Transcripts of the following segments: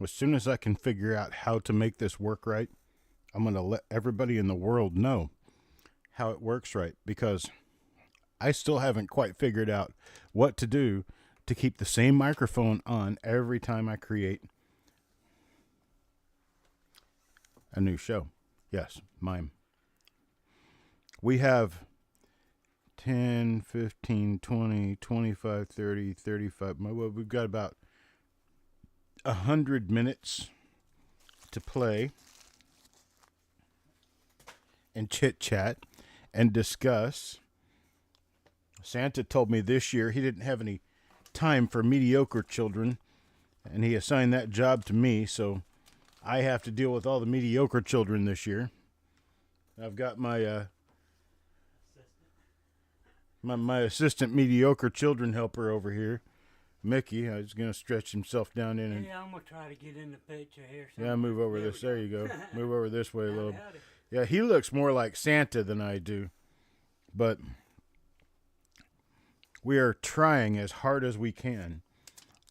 As soon as I can figure out how to make this work right, I'm going to let everybody in the world know how it works right, because I still haven't quite figured out what to do to keep the same microphone on every time I create a new show. Yes, mime. We have 10, 15, 20, 25, 30, 35. Well, we've got about 100 minutes to play and chit chat and discuss. Santa told me this year he didn't have any time for mediocre children, and he assigned that job to me, so I have to deal with all the mediocre children this year. I've got my my assistant mediocre children helper over here, Mickey. He's going to stretch himself down in. Yeah, I'm going to try to get in the picture here. Yeah, move over this. There you go. Move over this way a little. Yeah, he looks more like Santa than I do. But we are trying as hard as we can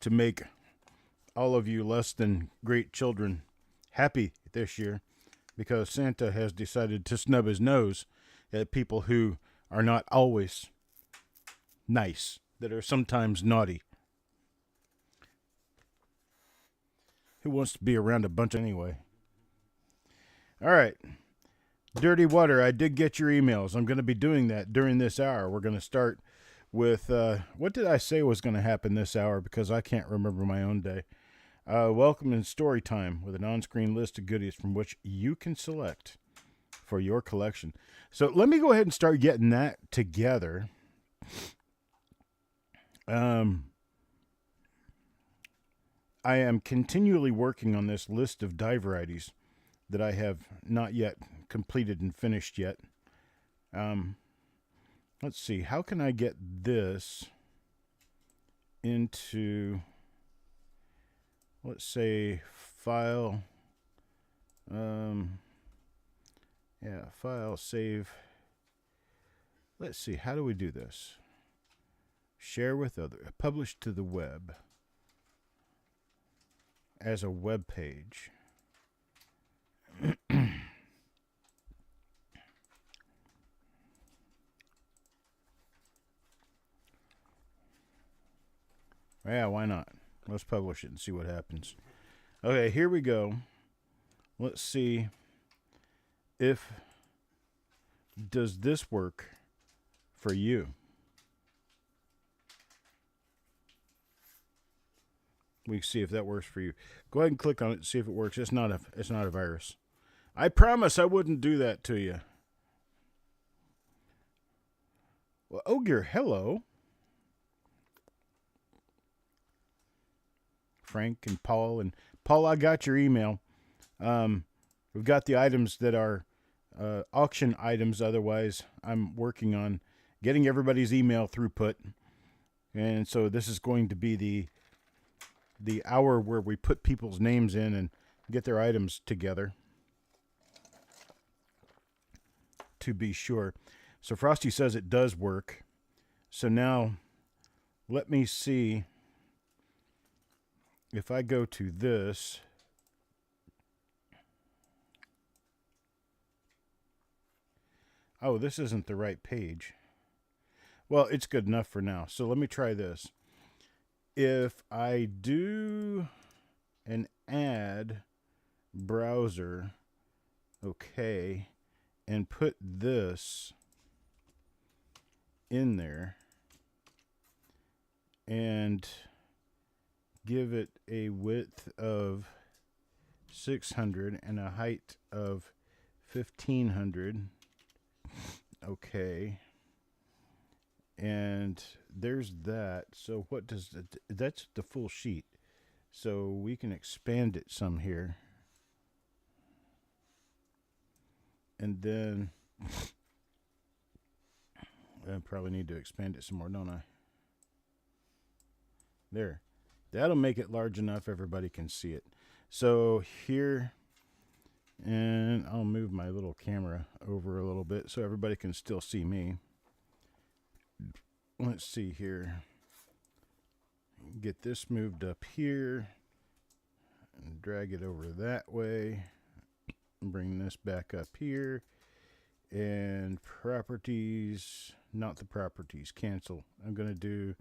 to make all of you less than great children happy this year, because Santa has decided to snub his nose at people who are not always nice, that are sometimes naughty. Who wants to be around a bunch anyway? All right. Dirty Water, I did get your emails. I'm going to be doing that during this hour. We're going to start with, what did I say was going to happen this hour, because I can't remember my own day. Welcome in story time with an on-screen list of goodies from which you can select for your collection. So let me go ahead and start getting that together. I am continually working on this list of die varieties that I have not yet completed and finished yet. Let's see, how can I get this into, let's say, file, file, save. Let's see, how do we do this? Share with others, publish to the web as a web page. Yeah, why not? Let's publish it and see what happens. Okay, here we go. Let's see if, does this work for you? We can see if that works for you. Go ahead and click on it and see if it works. It's not a virus. I promise I wouldn't do that to you. Well, Ogre, hello. Frank and Paul. And Paul, I got your email. We've got the items that are auction items. Otherwise, I'm working on getting everybody's email throughput. And so this is going to be the hour where we put people's names in and get their items together, to be sure. So Frosty says it does work. So now let me see if I go to this. Oh, this isn't the right page. Well, it's good enough for now. So let me try this. If I do an add browser, okay, and put this in there and give it a width of 600 and a height of 1500, okay, and there's that. So what does that's the full sheet, so we can expand it some here, and then I probably need to expand it some more, don't I? There, that'll make it large enough everybody can see it. So here, and I'll move my little camera over a little bit so everybody can still see me. Let's see here. Get this moved up here. and drag it over that way. Bring this back up here. And properties, not the properties, cancel. I'm going to do,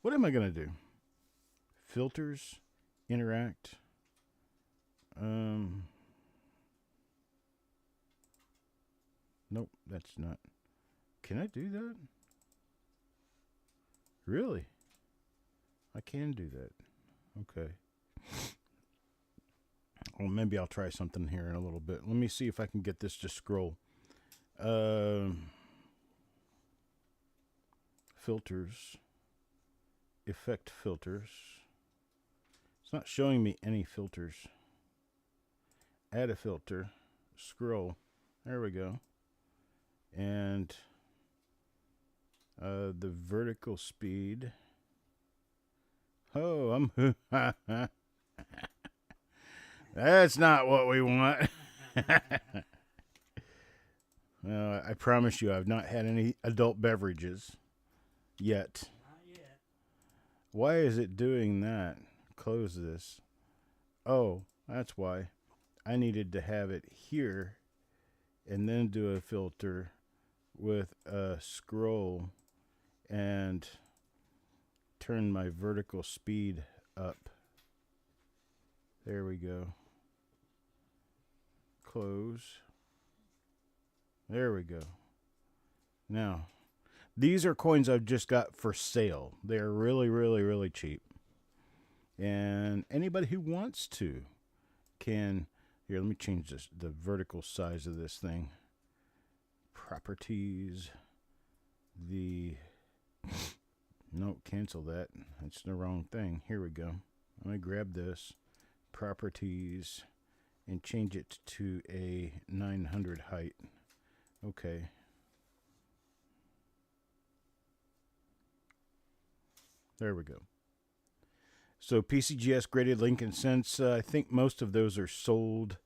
what am I going to do? Filters, interact. Nope, that's not. Can I do that? Really? I can do that. Okay. Well, maybe I'll try something here in a little bit. Let me see if I can get this to scroll. Filters. Effect filters. It's not showing me any filters. Add a filter. Scroll. There we go. And the vertical speed. Oh, I'm... That's not what we want. I promise you I've not had any adult beverages yet. Not yet. Why is it doing that? Close this. Oh, that's why. I needed to have it here and then do a filter with a scroll and turn my vertical speed up. There we go. Close. There we go. Now, these are coins I've just got for sale. They're really, really, really cheap. And anybody who wants to can... Here, let me change this, the vertical size of this thing. Properties. No, cancel that. That's the wrong thing. Here we go. Let me grab this. Properties. And change it to a 900 height. Okay. There we go. So PCGS graded Lincoln cents. I think most of those are sold.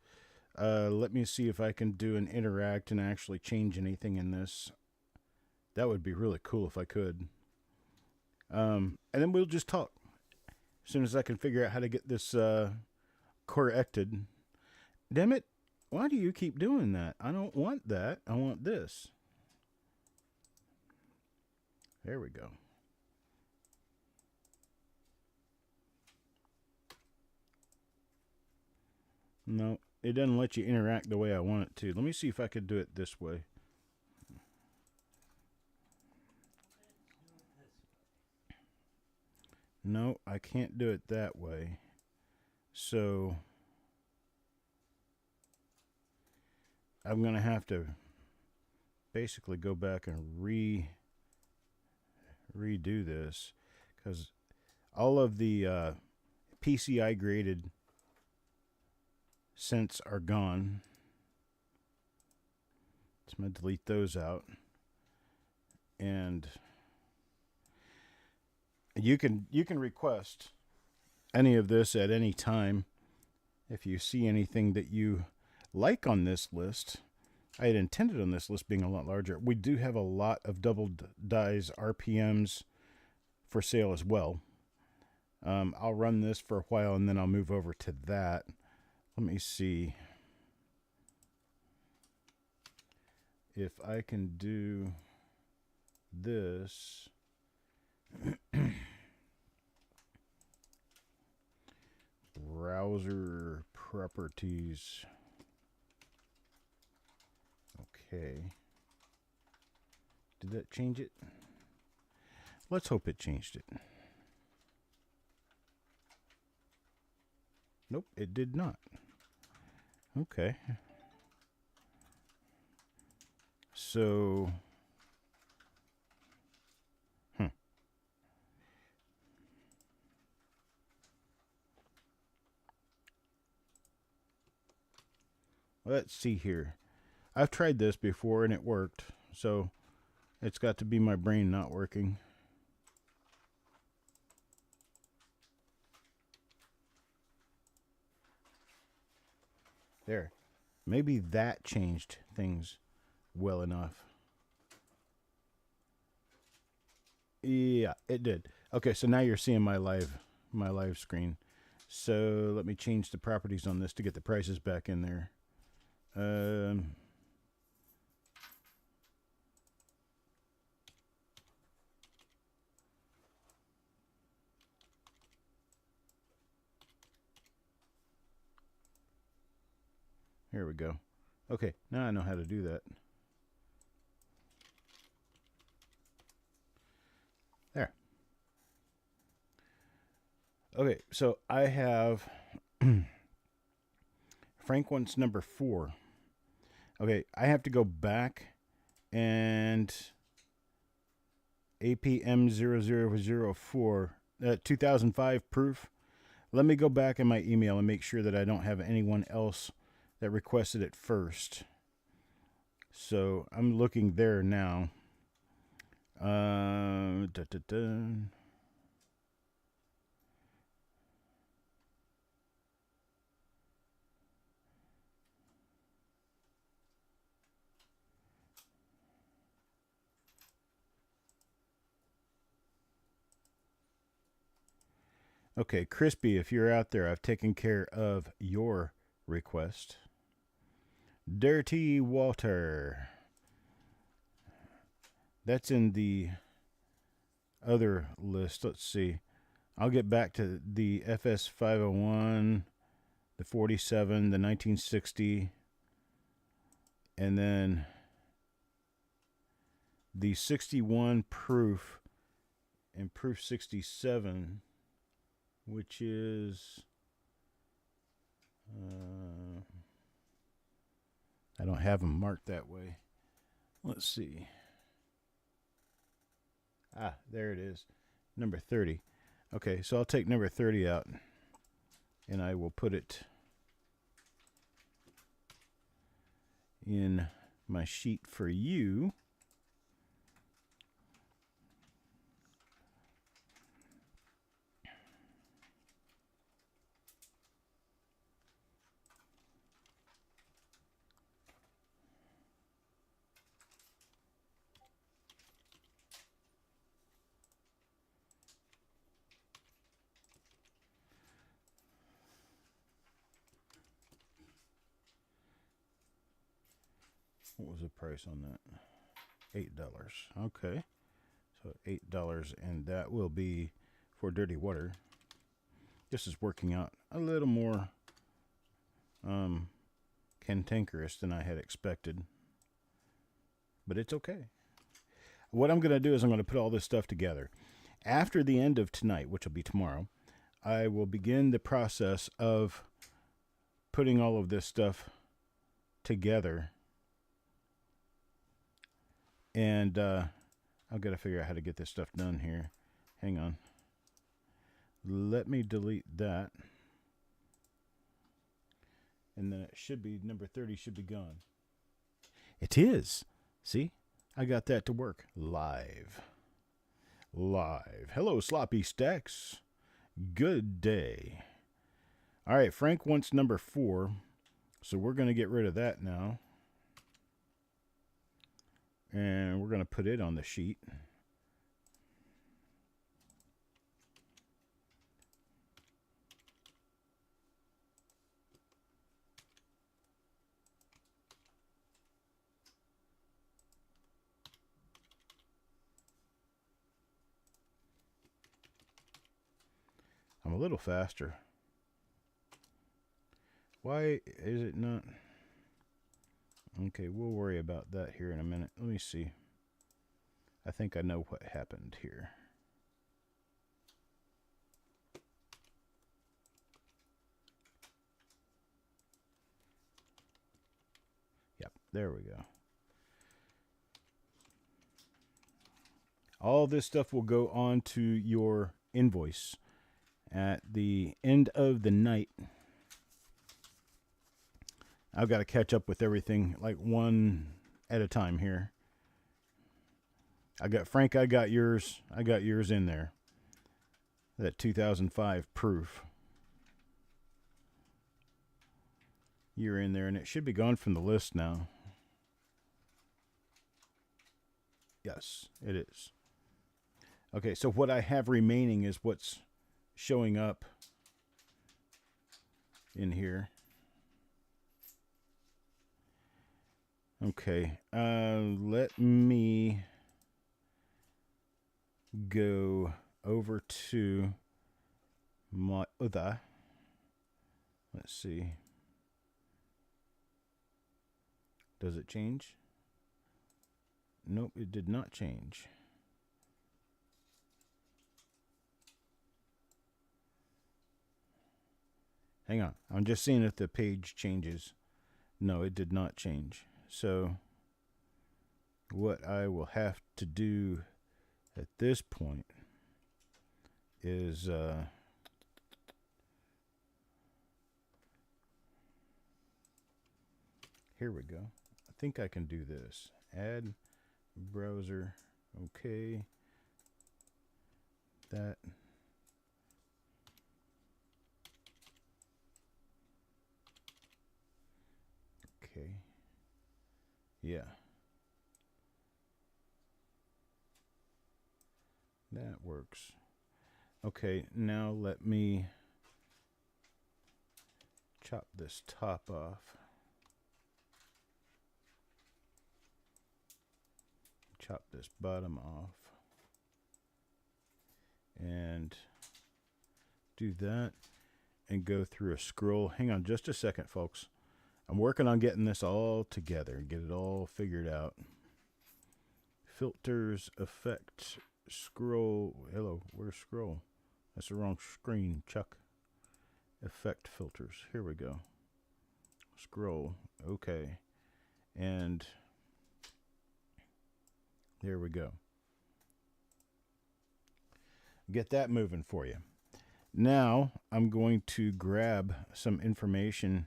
Let me see if I can do an interact and actually change anything in this. That would be really cool if I could. And then we'll just talk. As soon as I can figure out how to get this corrected. Damn it. Why do you keep doing that? I don't want that. I want this. There we go. No, it doesn't let you interact the way I want it to. Let me see if I could do it this way. No, I can't do it that way. So I'm going to have to basically go back and redo this because all of the PCI graded cents are gone. So I'm going to delete those out. And you can request any of this at any time if you see anything that you like on this list. I had intended on this list being a lot larger. We do have a lot of double dies RPMs for sale as well. I'll run this for a while and then I'll move over to that. Let me see if I can do this. Browser properties. Okay. Did that change it? Let's hope it changed it. Nope, it did not. Okay. So, let's see here. I've tried this before and it worked, so it's got to be my brain not working. There. Maybe that changed things well enough. Yeah, it did. Okay, so now you're seeing my live screen. So let me change the properties on this to get the prices back in there. Here we go. Okay, now I know how to do that. There. Okay, so I have Frank wants number 4. Okay, I have to go back and APM0004, 2005 proof. Let me go back in my email and make sure that I don't have anyone else that requested it first. So I'm looking there now. Okay, Crispy, if you're out there, I've taken care of your request. Dirty Water. That's in the other list. Let's see. I'll get back to the FS 501, the 47, the 1960, and then the 61 proof and proof 67, which is I don't have them marked that way. Let's see. Ah, there it is. Number 30. Okay, so I'll take number 30 out and I will put it in my sheet for you. What was the price on that? $8. Okay. So $8, and that will be for Dirty Water. This is working out a little more cantankerous than I had expected. But it's okay. What I'm going to do is I'm going to put all this stuff together. After the end of tonight, which will be tomorrow, I will begin the process of putting all of this stuff together. And I've got to figure out how to get this stuff done here. Hang on. Let me delete that. And then it should be, number 30 should be gone. It is. See? I got that to work. Live. Hello, Sloppy Stacks. Good day. All right, Frank wants number 4. So we're going to get rid of that now. And we're going to put it on the sheet. I'm a little faster. Why is it not? Okay, we'll worry about that here in a minute. Let me see. I think I know what happened here. Yep, there we go. All this stuff will go on to your invoice at the end of the night. I've got to catch up with everything like one at a time here. I got Frank, I got yours in there. That 2005 proof. You're in there, and it should be gone from the list now. Yes, it is. Okay, so what I have remaining is what's showing up in here. Okay, let me go over to my other. Let's see. Does it change? Nope, it did not change. Hang on. I'm just seeing if the page changes. No, it did not change. So what I will have to do at this point is here we go. I think I can do this. Add browser. Okay. That. Okay. Yeah. That works. Okay, now let me chop this top off. Chop this bottom off. And do that and go through a scroll. Hang on just a second, folks. I'm working on getting this all together, get it all figured out. Filters, effect, scroll. Hello, where's scroll? That's the wrong screen, Chuck. Effect filters. Here we go. Scroll. Okay. And there we go. Get that moving for you. Now I'm going to grab some information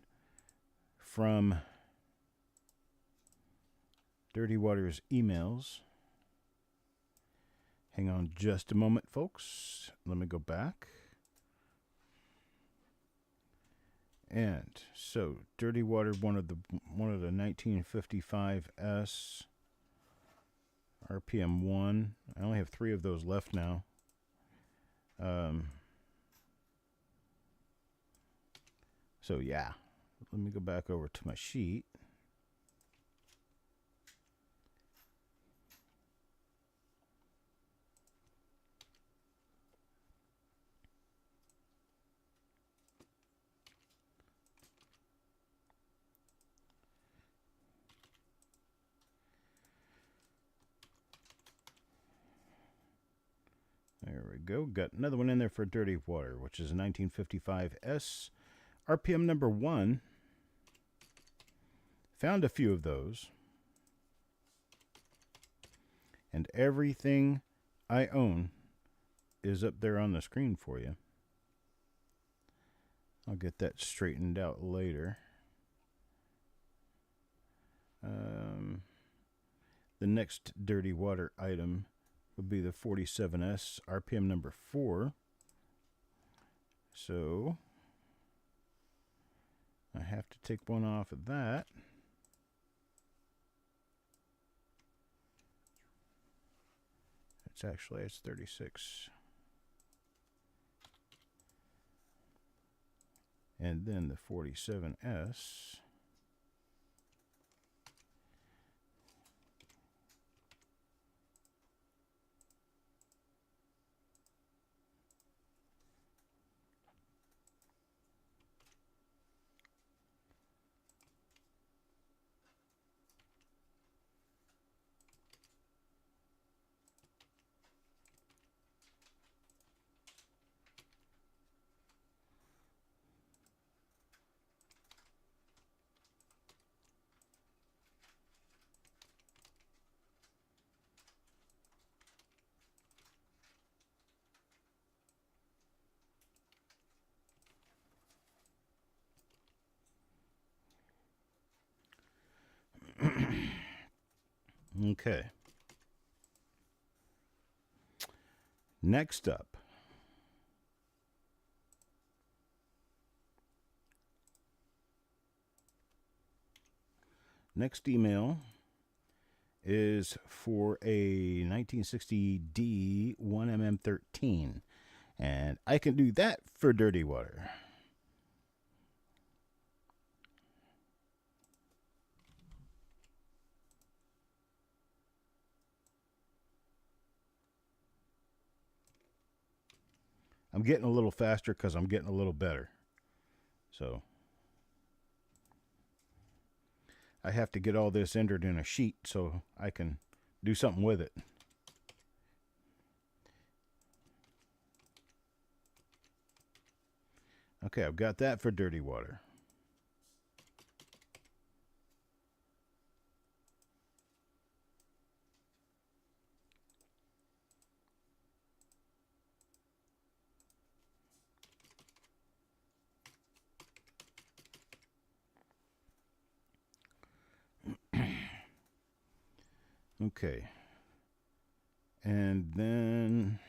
from Dirty Water's emails. Hang on just a moment, folks. Let me go back. And so Dirty Water, one of the 1955S RPM 1. I only have 3 of those left now. So yeah, let me go back over to my sheet. There we go. Got another one in there for Dirty Water, which is a 1955S RPM number 1. Found a few of those. And everything I own is up there on the screen for you. I'll get that straightened out later. The next Dirty Water item would be the 47S RPM number 4. So I have to take one off of that. It's 36. And then the 47S. Okay. Next up, next email is for a 1960D 1mm13, and I can do that for Dirty Water. I'm getting a little faster because I'm getting a little better. So I have to get all this entered in a sheet so I can do something with it. Okay, I've got that for dirty water. Okay. And then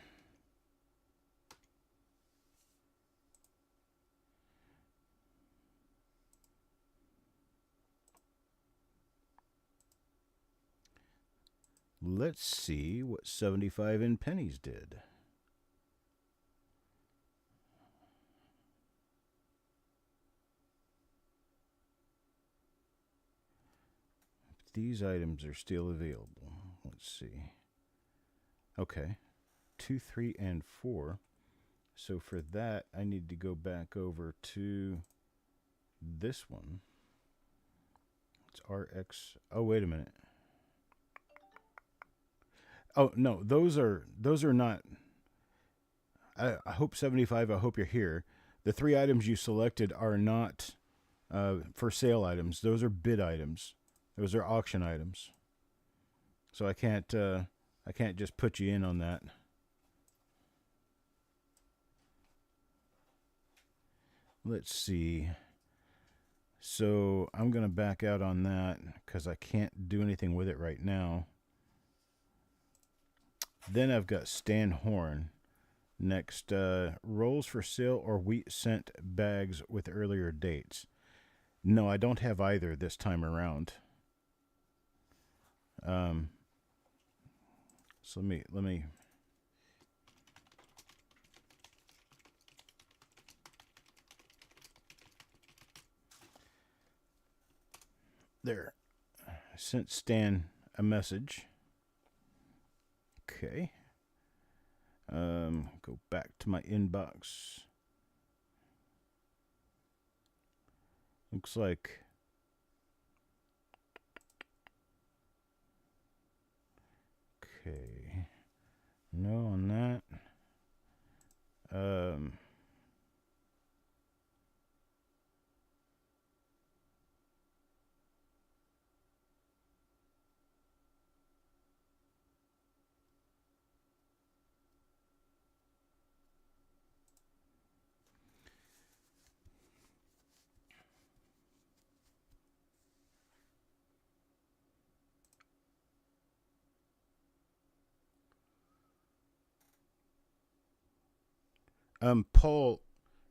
let's see what 75 in pennies did. These items are still available. Let's see. Okay. 2, 3, and 4. So for that, I need to go back over to this one. It's RX. Oh, wait a minute. Oh, no, those are not. I hope 75, I hope you're here. The 3 items you selected are not for sale items. Those are bid items. Those are auction items. So I can't just put you in on that. Let's see. So I'm going to back out on that because I can't do anything with it right now. Then I've got Stan Horn. Next, rolls for sale or wheat cent bags with earlier dates. No, I don't have either this time around. So let me there. I sent Stan a message. Okay. Go back to my inbox. Looks like okay. No on that. Paul,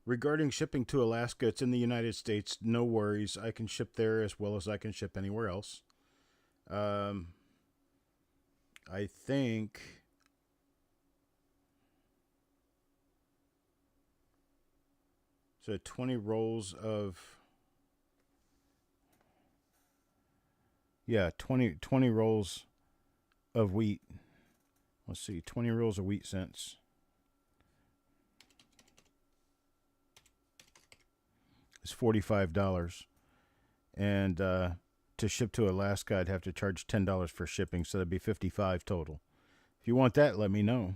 regarding shipping to Alaska, it's in the United States. No worries. I can ship there as well as I can ship anywhere else. I think so 20 rolls of 20 rolls of wheat. Let's see, 20 rolls of wheat cents. It's $45. And to ship to Alaska, I'd have to charge $10 for shipping, so that'd be $55 total. If you want that, let me know.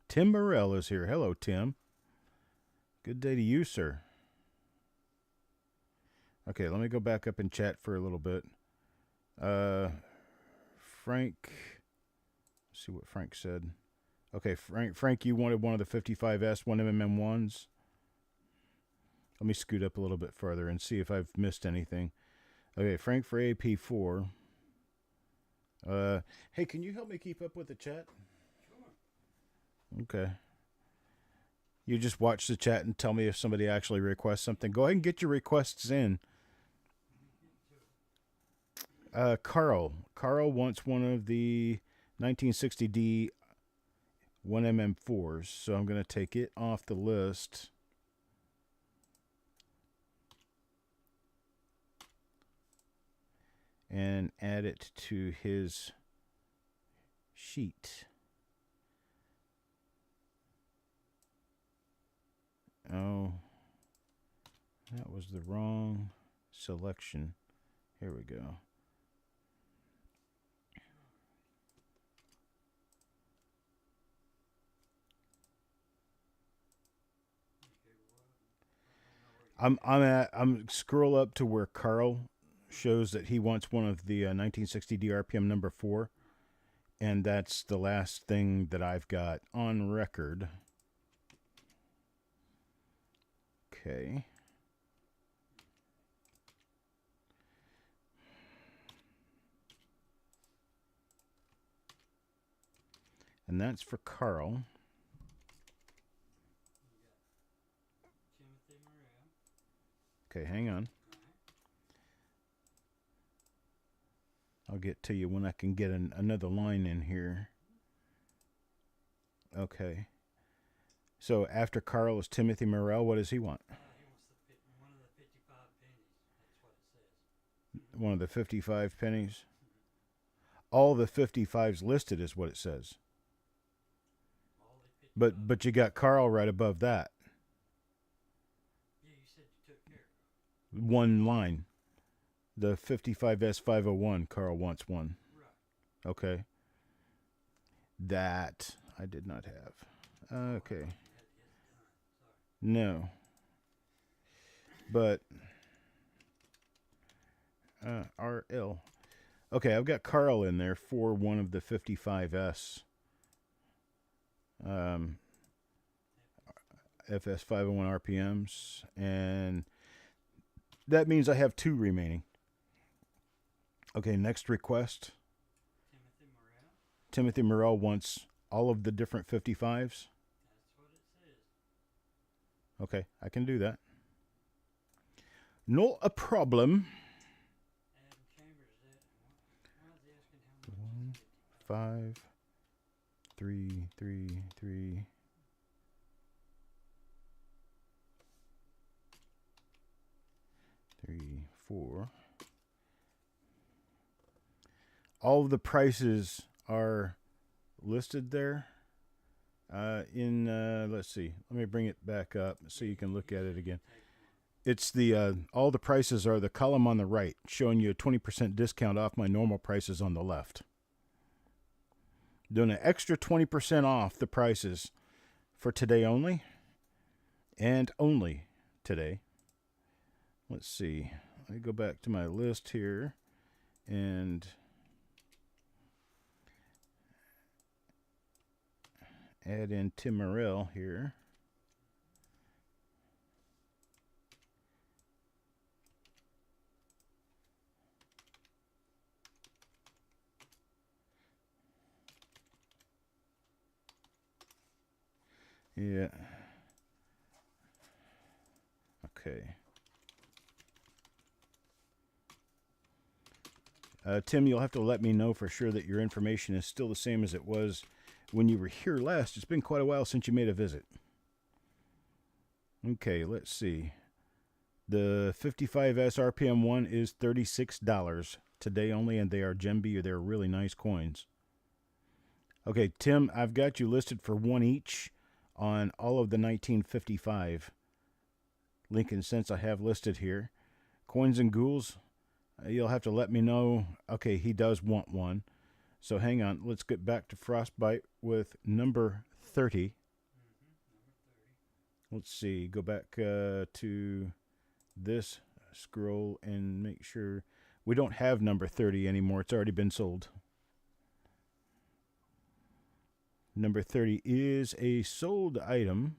Tim Morell is here. Hello, Tim. Good day to you, sir. Okay, let me go back up and chat for a little bit. Frank, let's see what Frank said. Okay, Frank, you wanted one of the 55S 1mm1s. Let me scoot up a little bit further and see if I've missed anything. Okay, Frank for AP4. Hey, can you help me keep up with the chat? Sure. Okay. You just watch the chat and tell me if somebody actually requests something. Go ahead and get your requests in. Carl wants one of the 1960D 1mm4s, so I'm going to take it off the list. And add it to his sheet. Oh, that was the wrong selection. Here we go. I'm scroll up to where Carl shows that he wants one of the 1960 DRPM number 4, and that's the last thing that I've got on record. Okay. And that's for Carl. Okay, hang on. I'll get to you when I can get another line in here. Okay. So after Carl is Timothy Morrell. What does he want? He wants one of the 55 pennies. That's what it says. One of the 55 pennies? All the 55s listed is what it says. But you got Carl right above that. Yeah, you said you took care of it. One line. The 55S501, Carl wants one. Right. Okay. That I did not have. Okay. No. But RL. Okay, I've got Carl in there for one of the 55S. FS501 RPMs, and that means I have 2 remaining. Okay, next request. Timothy Morrell wants all of the different 55s. That's what it says. Okay, I can do that. No a problem. Adam Chambers is asking how much. 1, 5, 3, 3, 3. 3, 4. All of the prices are listed there. Let's see. Let me bring it back up so you can look at it again. It's the all the prices are the column on the right, showing you a 20% discount off my normal prices on the left. Doing an extra 20% off the prices for today only, and only today. Let's see. Let me go back to my list here and add in Tim Morrell here. Yeah. Okay. Tim, you'll have to let me know for sure that your information is still the same as it was when you were here last. It's been quite a while since you made a visit. Okay, let's see. The 55S RPM one is $36 today only, and they are Gemby, or they're really nice coins. Okay, Tim, I've got you listed for 1 each on all of the 1955 Lincoln Cents I have listed here. Coins and Ghouls, you'll have to let me know. Okay, he does want one. So hang on. Let's get back to Frostbite with number 30. Let's see. Go back to this scroll and make sure we don't have number 30 anymore. It's already been sold. Number 30 is a sold item.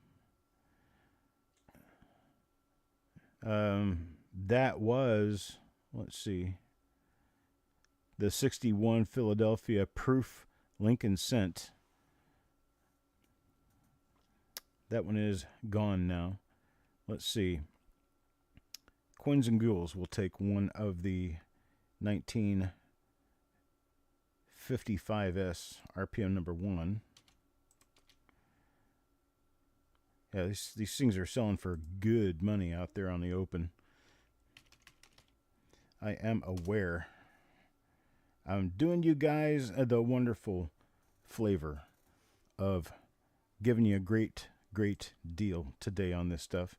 That was, let's see, the 61 Philadelphia Proof Lincoln Cent. That one is gone now. Let's see. Coins and Ghouls will take one of the 1955S RPM number 1. Yeah, these things are selling for good money out there on the open. I am aware. I'm doing you guys the wonderful flavor of giving you great great deal today on this stuff.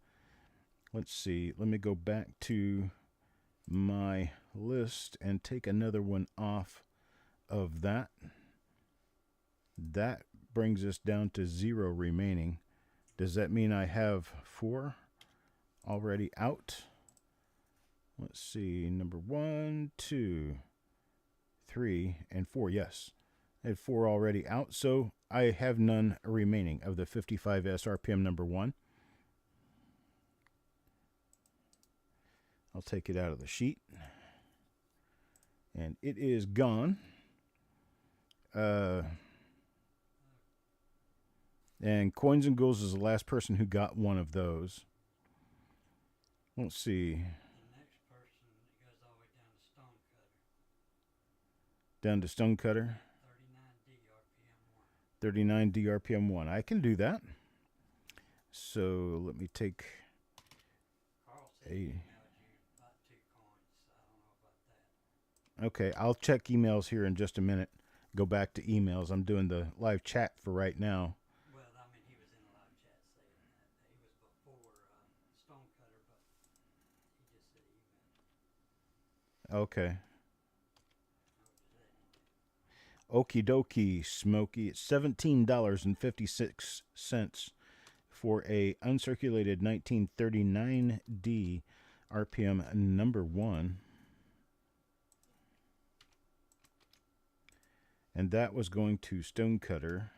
Let's see. Let me go back to my list and take another one off of that. That brings us down to 0 remaining. Does that mean I have 4 already out? Let's see. Number 1, 2, 3, and 4. Yes. I had 4 already out, so I have none remaining of the 55S RPM number 1. I'll take it out of the sheet. And it is gone. And Coins and Ghouls is the last person who got one of those. Let's see. The next person, it goes all the way down to Down Stonecutter. to Stonecutter. 39D RPM 1. 39D RPM 1. I can do that. So let me take Carl said he emailed you about 2 coins. I don't know about that. Okay, I'll check emails here in just a minute. Go back to emails. I'm doing the live chat for right now. Well, I mean, he was in the live chat saying that. He was before Stonecutter, but he just said email. Okay. Okie dokie, Smokey. It's $17.56 for a uncirculated 1939D RPM number 1. And that was going to Stonecutter.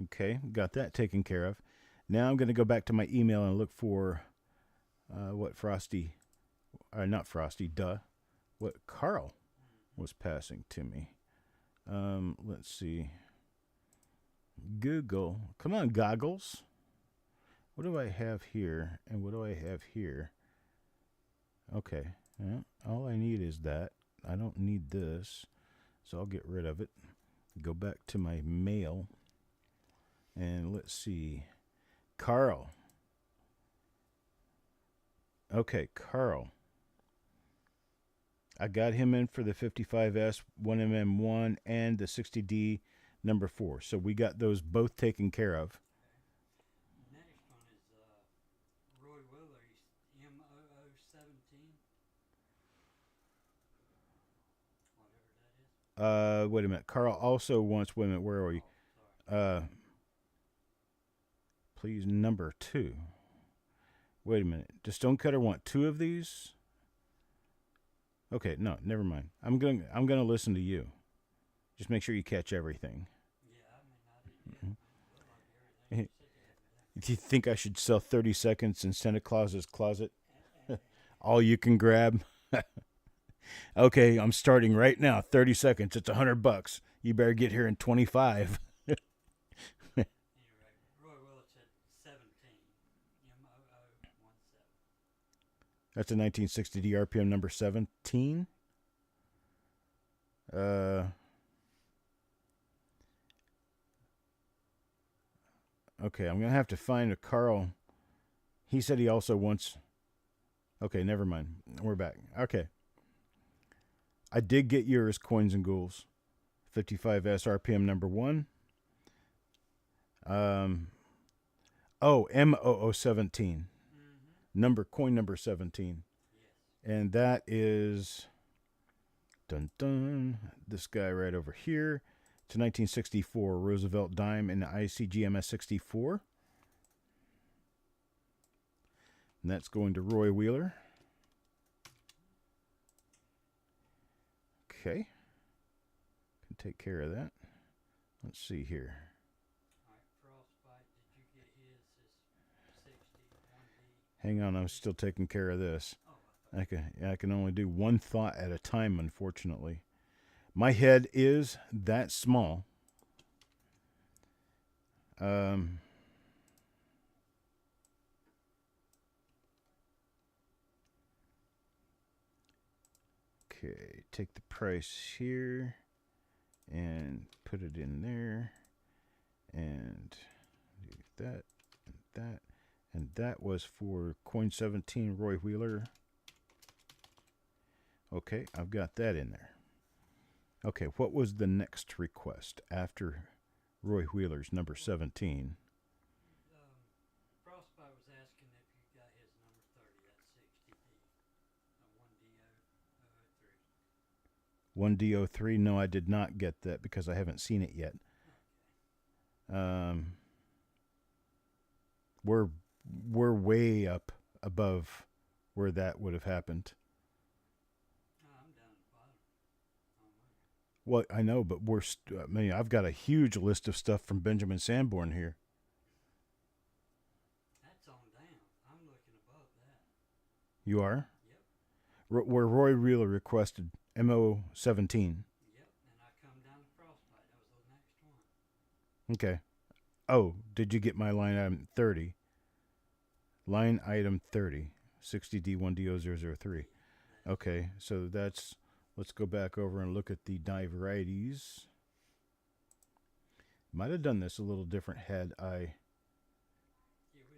Okay, got that taken care of. Now I'm going to go back to my email and look for what Frosty, not Frosty, what Carl was passing to me. Let's see. Google. Come on, goggles. What do I have here? And what do I have here? Okay. Yeah, all I need is that. I don't need this. So I'll get rid of it. Go back to my mail. And let's see. Carl. Okay, Carl. I got him in for the 55S 1MM1 and the 60D number 4. So we got those both taken care of. Next one is Roy Wheeler. He's M0017. Whatever that is. Wait a minute. Carl also wants, wait a minute, where are we? Please, number 2. Wait a minute. Does Stonecutter want 2 of these? Okay, no, never mind. I'm gonna listen to you. Just make sure you catch everything. Yeah, I mean, I didn't get everything. Do you think I should sell 30 seconds in Santa-Claus's closet? All you can grab? Okay, I'm starting right now. 30 seconds. It's $100. You better get here in 25. Anyway, Roy Wheeler said 17. M0017. That's a 1960D RPM number 17. Okay, I'm going to have to find a Carl. He said he also wants... Okay, never mind. We're back. Okay. I did get yours, Coins and Ghouls. 55S RPM number 1. M0017. Coin number 17. Yes. And that is... This guy right over here. It's a 1964 Roosevelt dime in the ICGMS 64. And that's going to Roy Wheeler. Okay. Can take care of that. Let's see here. All right, Frostbite, did you get his 61D? Hang on, I'm still taking care of this. Oh, I can only do one thought at a time, unfortunately. My head is that small. Okay, take the price here and put it in there and do that and that. And that was for coin 17, Roy Wheeler. Okay, I've got that in there. Okay, what was the next request after Roy Wheeler's number 17. Frostbite was asking if you got his number 30. That's 60D. 1DO3. No, I did not get that because I haven't seen it yet. Okay. We're way up above where that would have happened. I'm down at the bottom. Oh, my. Well, I know, but I mean, I've got a huge list of stuff from Benjamin Sanborn here. That's on down. I'm looking above that. You are? Yep. Where Roy Wheeler requested MO17. Yep. And I come down to Frostbite. That was the next one. Okay. Oh, did you get my line item 30? Line item 30. 60D1DO003. Okay, so that's... Let's go back over and look at the die varieties. Might have done this a little different had I...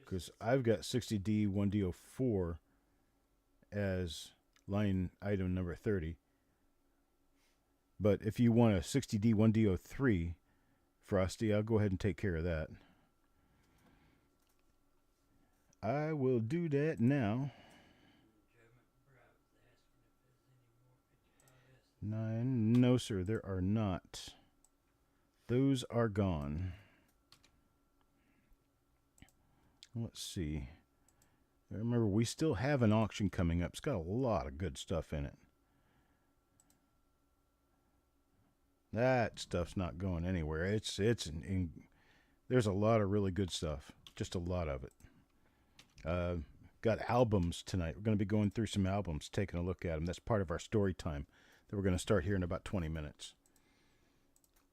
Because I've got 60D1DO4 as line item number 30. But if you want a 60D1DO3, Frosty, I'll go ahead and take care of that. I will do that now. 9. No, sir, there are not. Those are gone. Let's see. Remember, we still have an auction coming up. It's got a lot of good stuff in it. That stuff's not going anywhere. There's a lot of really good stuff. Just a lot of it. Got albums tonight. We're going to be going through some albums, taking a look at them. That's part of our story time that we're going to start here in about 20 minutes.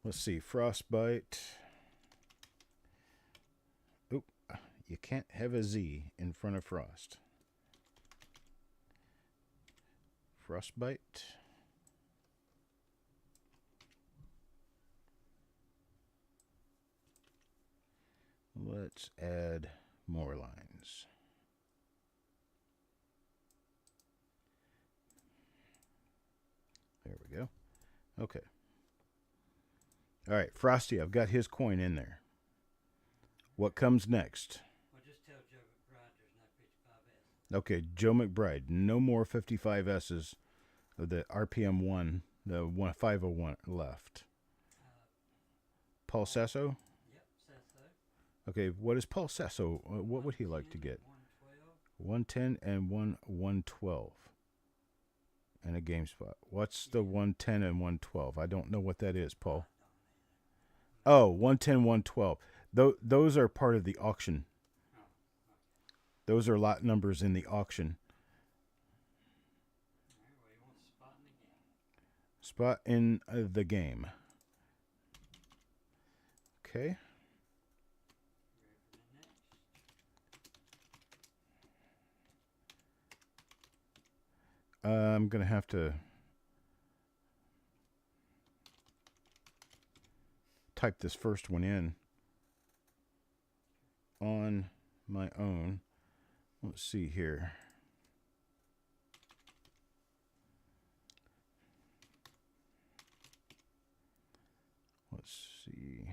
Let's see. Frostbite. Oop. You can't have a Z in front of Frost. Frostbite. Let's add more lines. There we go. Okay. All right, Frosty, I've got his coin in there. What comes next? Well, just tell Joe McBride there's no 55S. Okay, Joe McBride. No more 55S's of the RPM 1, the 501 left. Paul Sasso? Yep, Sasso. Okay, what is Paul Sasso? What would he like to get? 110 and 112. And a game spot. What's the 110 and 112? I don't know what that is, Paul. Oh, 110, 112. Those are part of the auction. Those are lot numbers in the auction. Spot in the game. Okay. I'm going to have to type this first one in on my own. Let's see here. Let's see.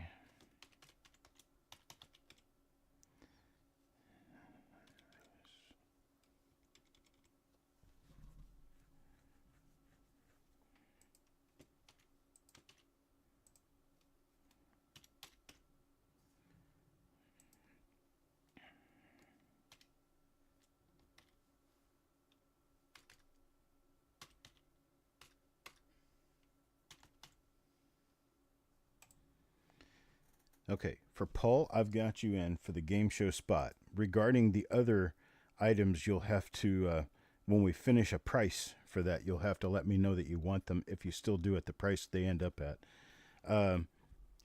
Okay, for Paul, I've got you in for the game show spot. Regarding the other items, you'll have to, when we finish a price for that, you'll have to let me know that you want them if you still do at the price they end up at.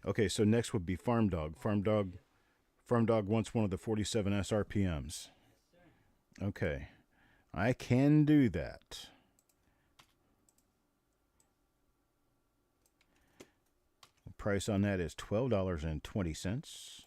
Okay, so next would be Farm Dog. Farm Dog wants one of the 47S RPMs. Okay, I can do that. Price on that is $12.20.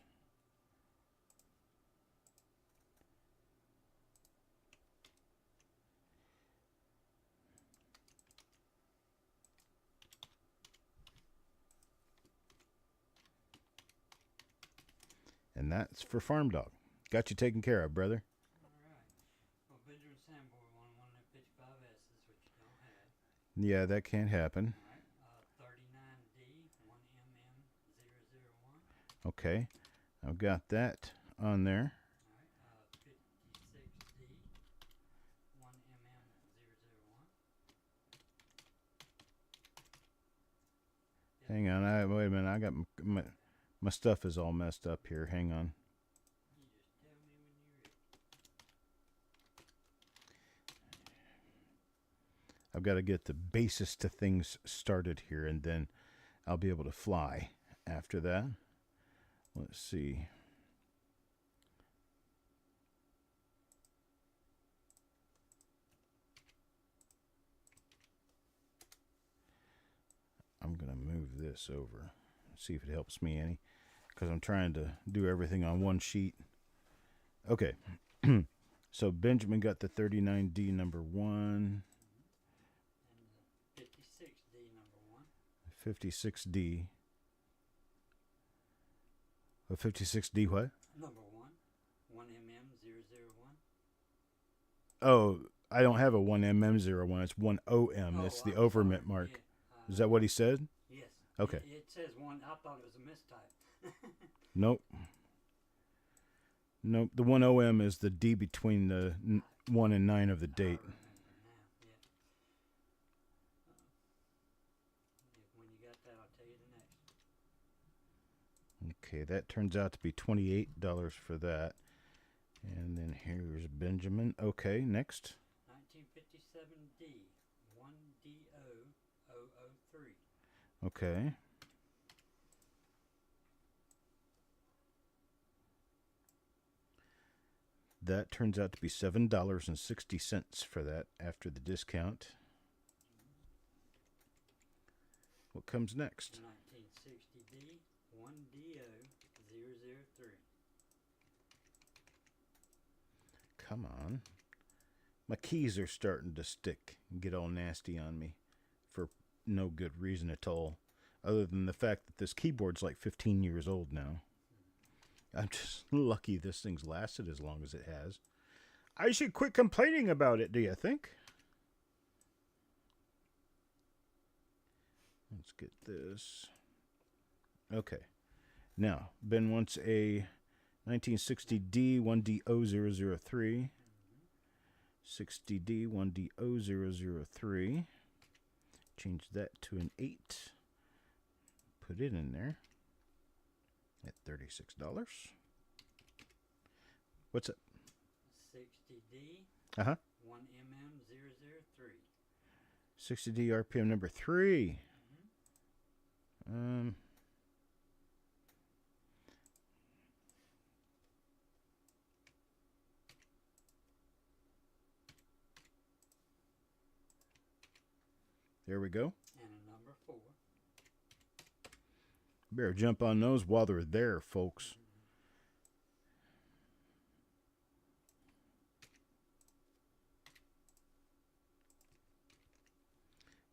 And that's for Farm Dog. Got you taken care of, brother. All right. Well, Benjamin Sanborn wanted one of them 55S's, which you don't have. Yeah, that can't happen. All right. 39D, 1mm001. Okay. I've got that on there. All right. 56D, 1mm001. Hang on. Wait a minute. I got my stuff is all messed up here. Hang on. You just tell me when you're ready. I've got to get the basis to things started here, and then I'll be able to fly after that. Let's see. I'm going to move this over. See if it helps me any, because I'm trying to do everything on one sheet. Okay. So Benjamin got the 39D number 1. And the 56D number 1. 56D. A 56D what? Number 1. 1mm001. Oh, I don't have a 1mm01. It's 1OM. It's the overmint mark. Yeah, Is that what he said? Yes. Okay. It says 1. I thought it was a mistype. Nope. Nope. The 1OM is the D between the 1 and 9 of the date. I remember now. Yeah. When you got that, I'll tell you the next. Okay, that turns out to be $28 for that. And then here's Benjamin. Okay, next. 1957D, 1DO003. Okay. That turns out to be $7.60 for that after the discount. What comes next? 1960D, 1DO003. Come on. My keys are starting to stick and get all nasty on me for no good reason at all, other than the fact that this keyboard's like 15 years old now. I'm just lucky this thing's lasted as long as it has. I should quit complaining about it, do you think? Let's get this. Okay. Now, Ben wants a 1960D 1DO003. 60D 1DO003. Change that to an 8. Put it in there at $36. What's it? 60D, Uh-huh. 1mm003. 60D RPM number 3. There we go. And a number 4. Better jump on those while they're there, folks.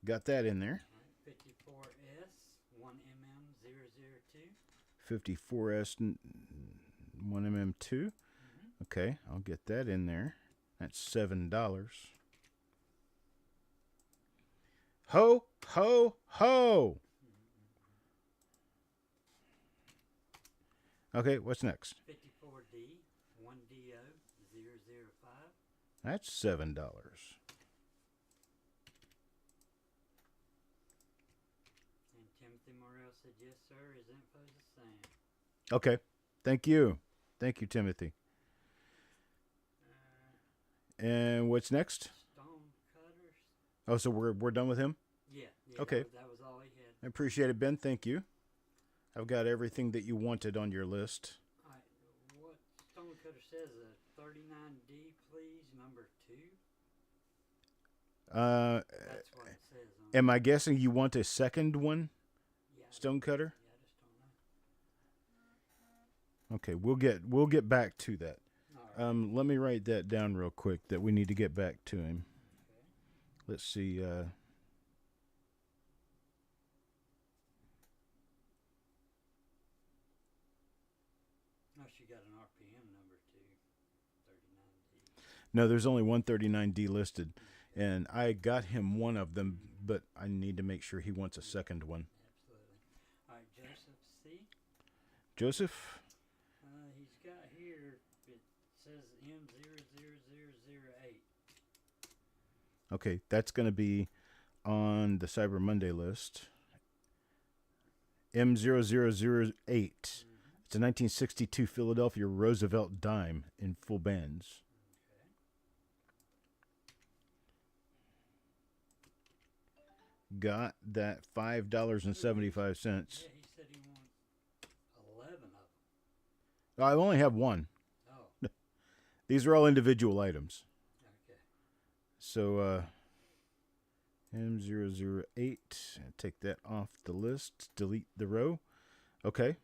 Got that in there. 54S, 1mm002. 54S 1mm2. Okay, I'll get that in there. That's $7. Ho, ho, ho! Okay, what's next? 54D, 1DO005. That's $7. And Timothy Morrell said, yes, sir, his info's the same. Okay, thank you. Thank you, Timothy. And what's next? Stone cutters. Oh, so we're done with him? Yeah. Okay. That was all he had. I appreciate it, Ben. Thank you. I've got everything that you wanted on your list. All right. What stone cutter says a 39D, please, number 2. That's what it says on Am I guessing you want a second one? Yeah, Stone cutter? Yeah, I just don't know. Okay, we'll get back to that. All right. Let me write that down real quick that we need to get back to him. Okay. Let's see. Oh, she got No, there's only 139D listed, and I got him one of them, but I need to make sure he wants a second one. Absolutely. All right, Joseph C. Joseph? He's got here, it says M00008. Okay, that's going to be on the Cyber Monday list. M0008. It's a 1962 Philadelphia Roosevelt dime in full bands. Okay. Got that $5.75. Yeah, he said he wants 11 of them. I only have one. Oh, These are all individual items. okay. So, M008. Take that off the list. Delete the row. Okay.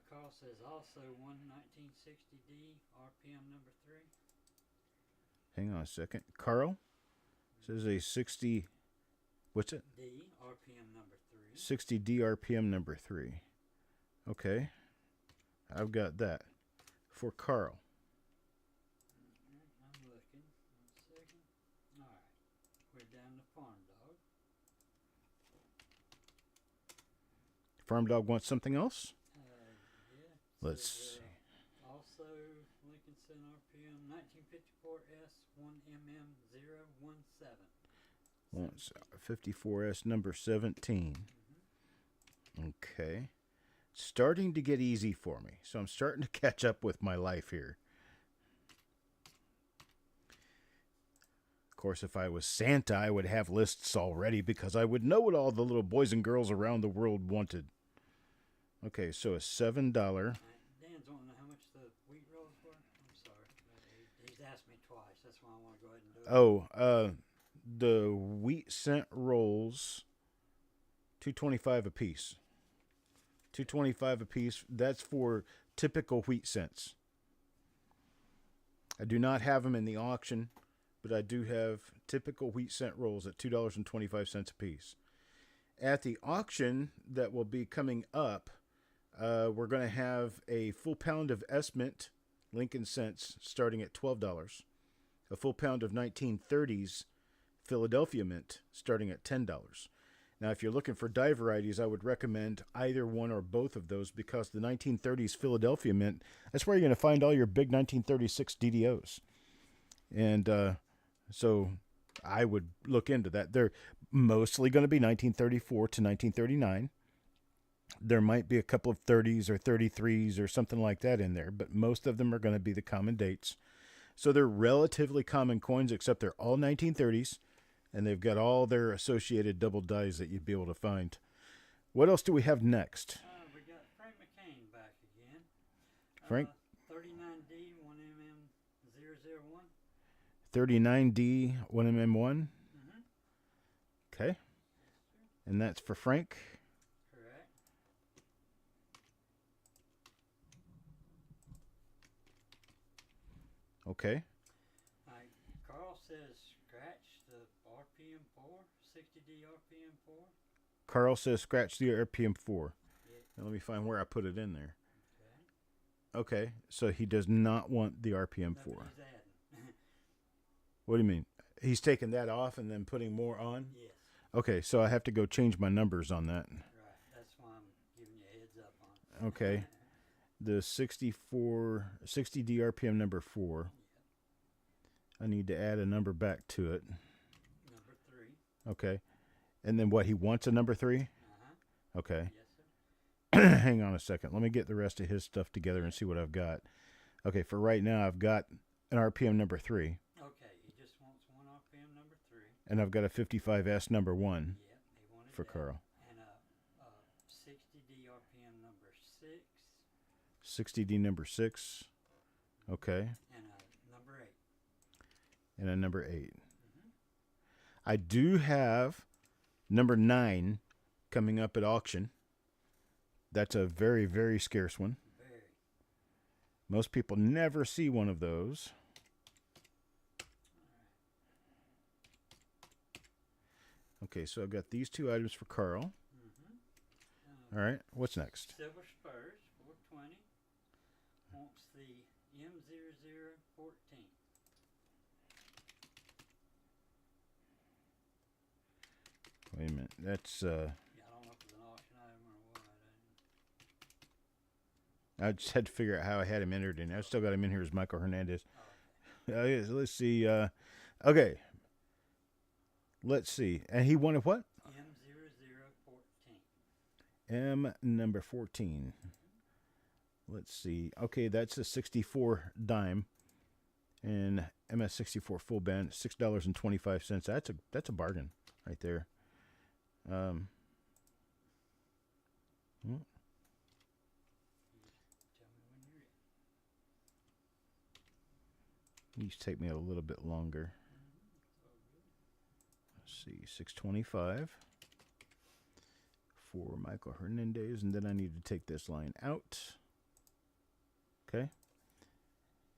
Carl says also one 1960D RPM number 3. Hang on a second. Carl says a 60. What's it? D RPM number 3. 60D RPM number 3. Okay. I've got that for Carl. I'm looking. 1 second. All right. We're down to Farm Dog. Farm Dog wants something else? Yeah. Let's Says, see. Also, Lincoln Cent RPM 1954S 1MM017. Wants 54S number 17. Okay. Starting to get easy for me. So I'm starting to catch up with my life here. Of course, if I was Santa, I would have lists already because I would know what all the little boys and girls around the world wanted. Okay, so a $7. Dan's wanting to know how much the wheat rolls were. I'm sorry. He's asked me twice. That's why I want to go ahead and do it. The wheat cent rolls, $2.25 a piece. $2.25 a piece. That's for typical wheat cents. I do not have them in the auction, but I do have typical wheat cent rolls at $2.25 a piece. At the auction that will be coming up, we're going to have a full pound of S-Mint Lincoln Cents starting at $12. A full pound of 1930s Philadelphia Mint starting at $10. Now, if you're looking for die varieties, I would recommend either one or both of those because the 1930s Philadelphia Mint, that's where you're going to find all your big 1936 DDOs. And so I would look into that. They're mostly going to be 1934 to 1939. There might be a couple of 30s or 33s or something like that in there, but most of them are going to be the common dates. So they're relatively common coins, except they're all 1930s, and they've got all their associated double dies that you'd be able to find. What else do we have next? We got Frank McCain back again. Frank? 39D 1MM001. 39D 1MM1. Okay. And that's for Frank. Correct. Okay. Carl says scratch the RPM4, 60D RPM4. Carl says scratch the RPM4. Yeah. Now let me find where I put it in there. Okay. Okay, so he does not want the RPM4. That's what he's adding. What do you mean? He's taking that off and then putting more on? Yes. Okay, so I have to go change my numbers on that. Right. That's why I'm giving you a heads up on it. Okay. The 60D RPM number 4. I need to add a number back to it. Number 3. Okay. And then what, he wants a number 3? Uh-huh. Okay. Yes, sir. Hang on a second. Let me get the rest of his stuff together and see what I've got. Okay, for right now, I've got an RPM number 3. Okay, he just wants one RPM number 3. And I've got a 55S number 1 Yep, he wanted for that. Carl. And a 60D RPM number 6. 60D number 6. Okay. And a number 8. And a number 8. I do have number 9 coming up at auction. That's a very, very scarce one. Very. Most people never see one of those. Okay, so I've got these 2 items for Carl. All right, what's next? Silver Spurs, 420. Wants the M0014. Wait a minute. That's Yeah, I don't know if it's an auction item or what. I just had to figure out how I had him entered in. I still got him in here as Michael Hernandez. Oh, okay. So let's see. Okay. Let's see. And he wanted what? M0014. M number 14. Let's see. Okay, that's a 64 dime. And MS64 full band, $6.25. That's a bargain right there. Tell me when you're ready. These take me a little bit longer. Let's see, 625 for Michael Hernandez, and then I need to take this line out. Okay.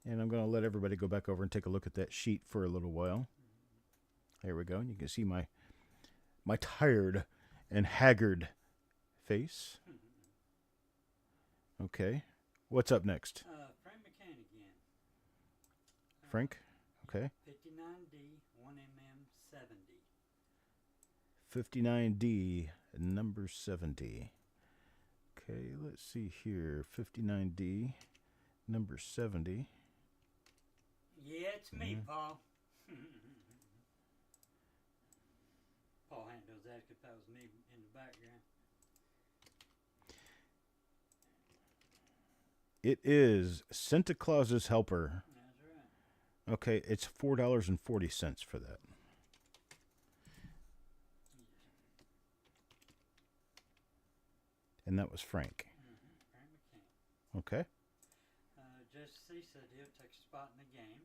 And I'm going to let everybody go back over and take a look at that sheet for a little while. There we go. You can see my tired and haggard face. Okay. What's up next? Frank McCain again. Frank? Okay. 59D, 1mm, 70. 59D, number 70. Okay, let's see here. 59D, number 70. Yeah, it's me, Paul. Paul Hampton was asking if that was me in the background. It is Cent-A-Claus's helper. That's right. Okay, it's $4.40 for that. And that was Frank. Frank McCain. Okay. Just C said he'll take a spot in the game.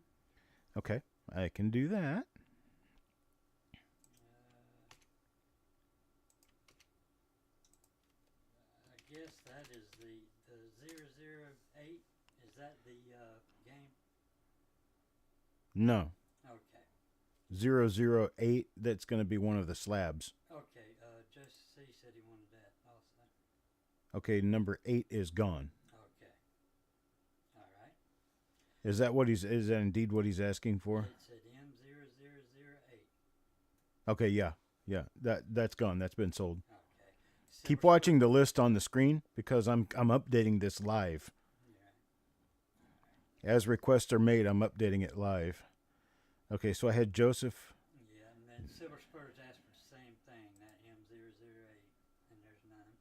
Okay, I can do that. I guess that is the 008. Is that the game? No. Okay. 008, that's going to be one of the slabs. Okay. Just C said he wanted that also. Okay, number 8 is gone. Okay. All right. Is that indeed what he's asking for? It said M0008. Okay, yeah. That's gone. That's been sold. Okay. Keep watching the list on the screen because I'm updating this live. Yeah. As requests are made, I'm updating it live. Okay, so I had Joseph. Yeah, and then Silver Spurs asked for the same thing, that M008, and there's none.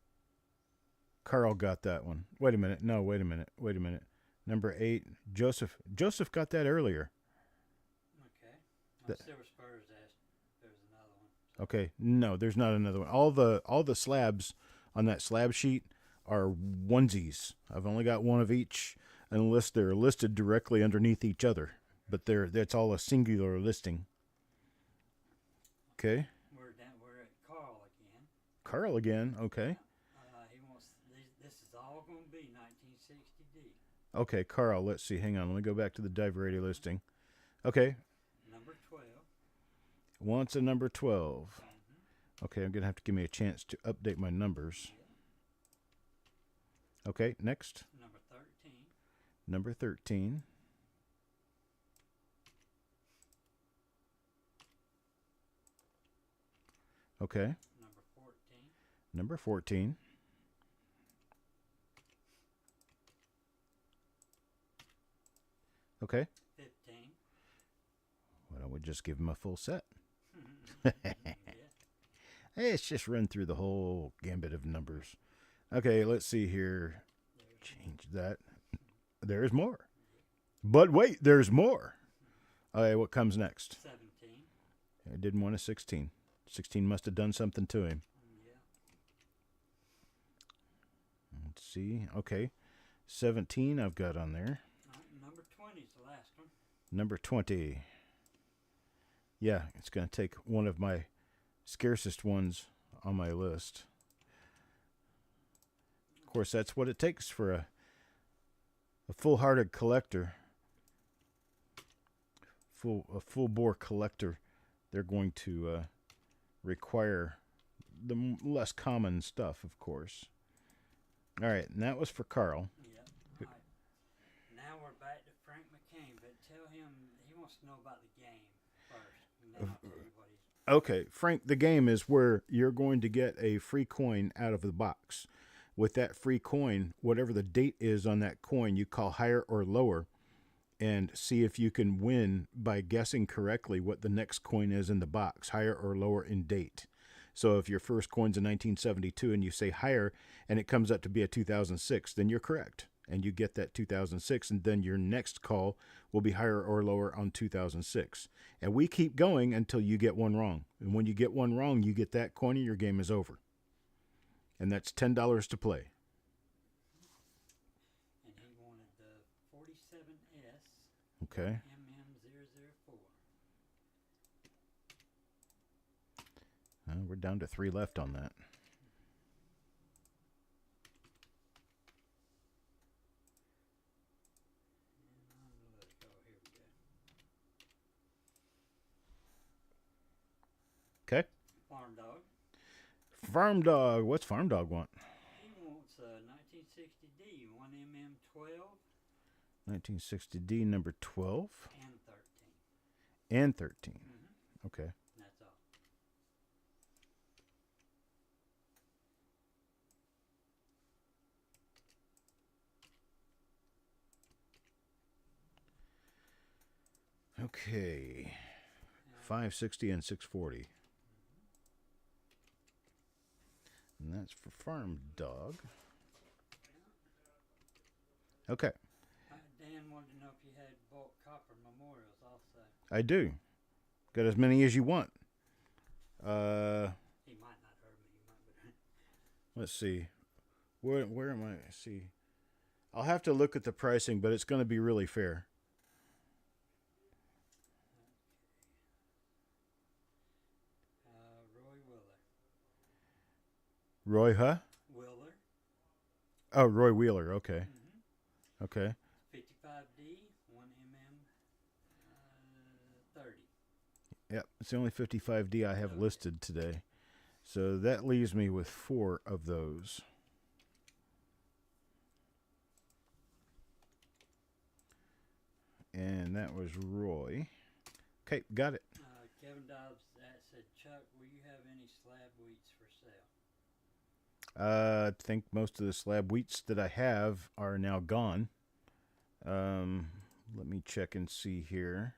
Carl got that one. Wait a minute. No, wait a minute. Number 8, Joseph. Joseph got that earlier. Okay. Well, Silver Spurs asked if there was another one. So. Okay, no, there's not another one. All the slabs on that slab sheet are onesies. I've only got one of each, unless they're listed directly underneath each other. But that's all a singular listing. Okay. We're at Carl again. Carl again. Okay. He wants this is all going to be 1960D. Okay, Carl. Let's see. Hang on. Let me go back to the Diver Radio listing. Okay. Number 12. Wants a number 12. Okay, I'm gonna have to give me a chance to update my numbers. Okay, next. Number 13. Number 13. Okay. Number 14. Number 14. Okay. 15. Well, I would just give him a full set. Yeah. Hey, it's just run through the whole gambit of numbers. Okay, let's see here. Change that. There's more. But wait, there's more. Okay, what comes next? 17. I didn't want a 16. 16 must have done something to him. Yeah. Let's see. Okay. 17 I've got on there. Number 20 is the last one. Number 20. Yeah, it's going to take one of my scarcest ones on my list. Of course, that's what it takes for a full-hearted collector. A full-bore collector. They're going to require the less common stuff, of course. All right, and that was for Carl. Yeah. All right. Now we're back to Frank McCain, but tell him he wants to know about the game first. And then I'll tell you what he's. Okay, Frank, the game is where you're going to get a free coin out of the box. With that free coin, whatever the date is on that coin, you call higher or lower and see if you can win by guessing correctly what the next coin is in the box, higher or lower in date. So if your first coin's a 1972 and you say higher and it comes up to be a 2006, then you're correct. And you get that 2006, and then your next call will be higher or lower on 2006. And we keep going until you get one wrong. And when you get one wrong, you get that coin and your game is over. And that's $10 to play. And he wanted the 47S Okay. MM004. We're down to 3 left on that. Okay. Farm Dog. Farm Dog. What's Farm Dog want? He wants a 1960D 1mm12 1960D number 12 and 13. and 13. Mm-hmm. Okay. That's all. Okay. 560 and 640. And that's for Farm Dog. Okay. Dan wanted to know if you had bulk copper memorials also. I do. Got as many as you want. He might not heard me. He might. Let's see. Where am I? See. I'll have to look at the pricing, but it's going to be really fair. Roy Willer. Roy, huh? Willer. Oh, Roy Wheeler. Okay. Mm-hmm. Okay. 55D 1mm 30. Yep. It's the only 55D I have listed today. So that leaves me with 4 of those. And that was Roy. Okay, got it. Kevin Dobbs said, Chuck, will you have any slab wheats for sale? I think most of the slab wheats that I have are now gone. Let me check and see here.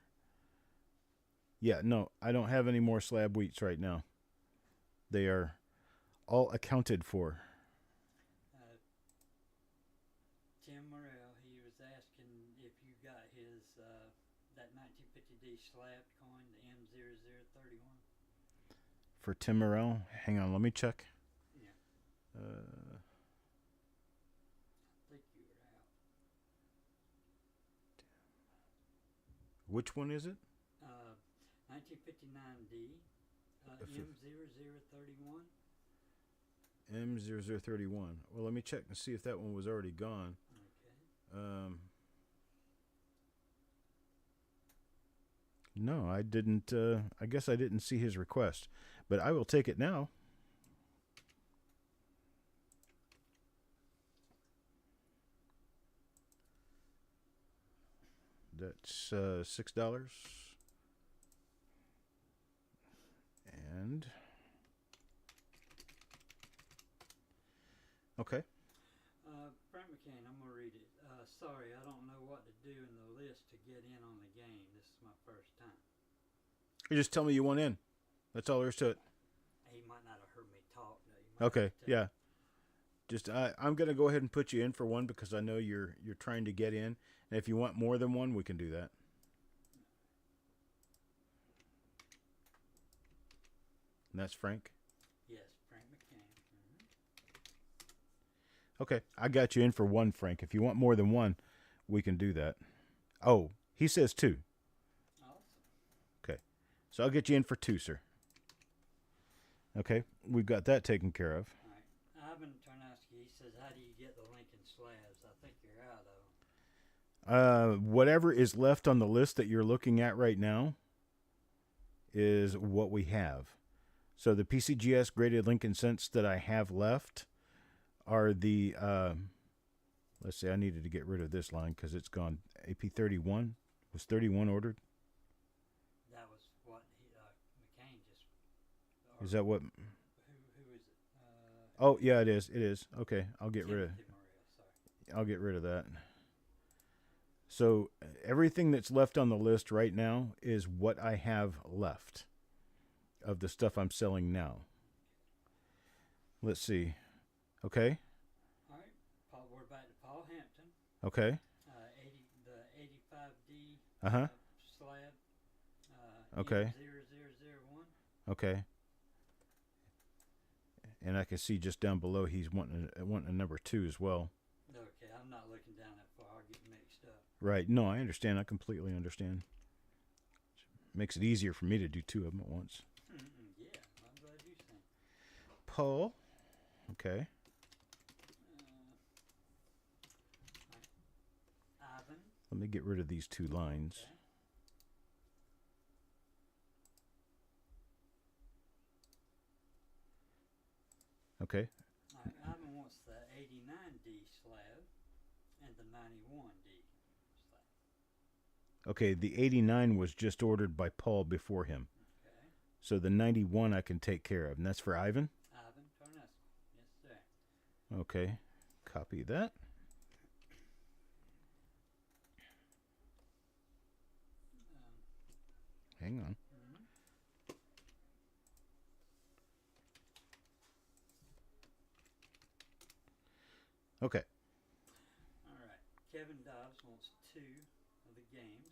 Yeah, no, I don't have any more slab wheats right now. They are all accounted for. Tim Morrell, he was asking if you got his that 1950D slab coin, the M0031. For Tim Morrell, hang on, let me check. Yeah. I think you were out. Which one is it? 1959D, M0031. M0031. Well, let me check and see if that one was already gone. Okay. No, I didn't. I guess I didn't see his request, but I will take it now. That's $6. And okay. Frank McCain, I'm going to read it. Sorry, I don't know what to do in the list to get in on the game. This is my first time. You just tell me you want in. That's all there is to it. He might not have heard me talk, though. Okay, yeah. Just I'm gonna go ahead and put you in for one because I know you're trying to get in, and if you want more than one, we can do that. And that's Frank. Yes, Frank McCain. Mm-hmm. Okay, I got you in for one, Frank. If you want more than one, we can do that. Oh, he says 2. Awesome. Okay, so I'll get you in for 2, sir. Okay, we've got that taken care of. All right. Ivan Tarnowski, he says, how do you get the Lincoln slabs? I think you're out of them. Whatever is left on the list that you're looking at right now is what we have. So the PCGS graded Lincoln cents that I have left are the, let's see, I needed to get rid of this line because it's gone. AP31 was 31 ordered. That was what McCain just Is that what? Who is it? Oh, yeah, it is. It is. Okay, I'll get rid of. Timothy Morrell, sorry. I'll get rid of that. So everything that's left on the list right now is what I have left of the stuff I'm selling now. Let's see. Okay. All right, Paul. We're back to Paul Hampton. Okay. 85D Uh-huh. slab. Okay. M0001. Okay. And I can see just down below he's wanting a number 2 as well. Okay, I'm not looking down that far. I'll get mixed up. Right. No, I understand. I completely understand. Makes it easier for me to do 2 of them at once. Yeah, I'm glad you sang. Paul. Okay. Ivan. Let me get rid of these 2 lines. Okay. Ivan wants the 89D slab and the 91D slab. Okay, the 89 was just ordered by Paul before him. Okay. So the 91 I can take care of, and that's for Ivan? Ivan Tornesco. Yes, sir. Okay. Copy that. Hang on. Okay. All right. Kevin Dobbs wants 2 of the games.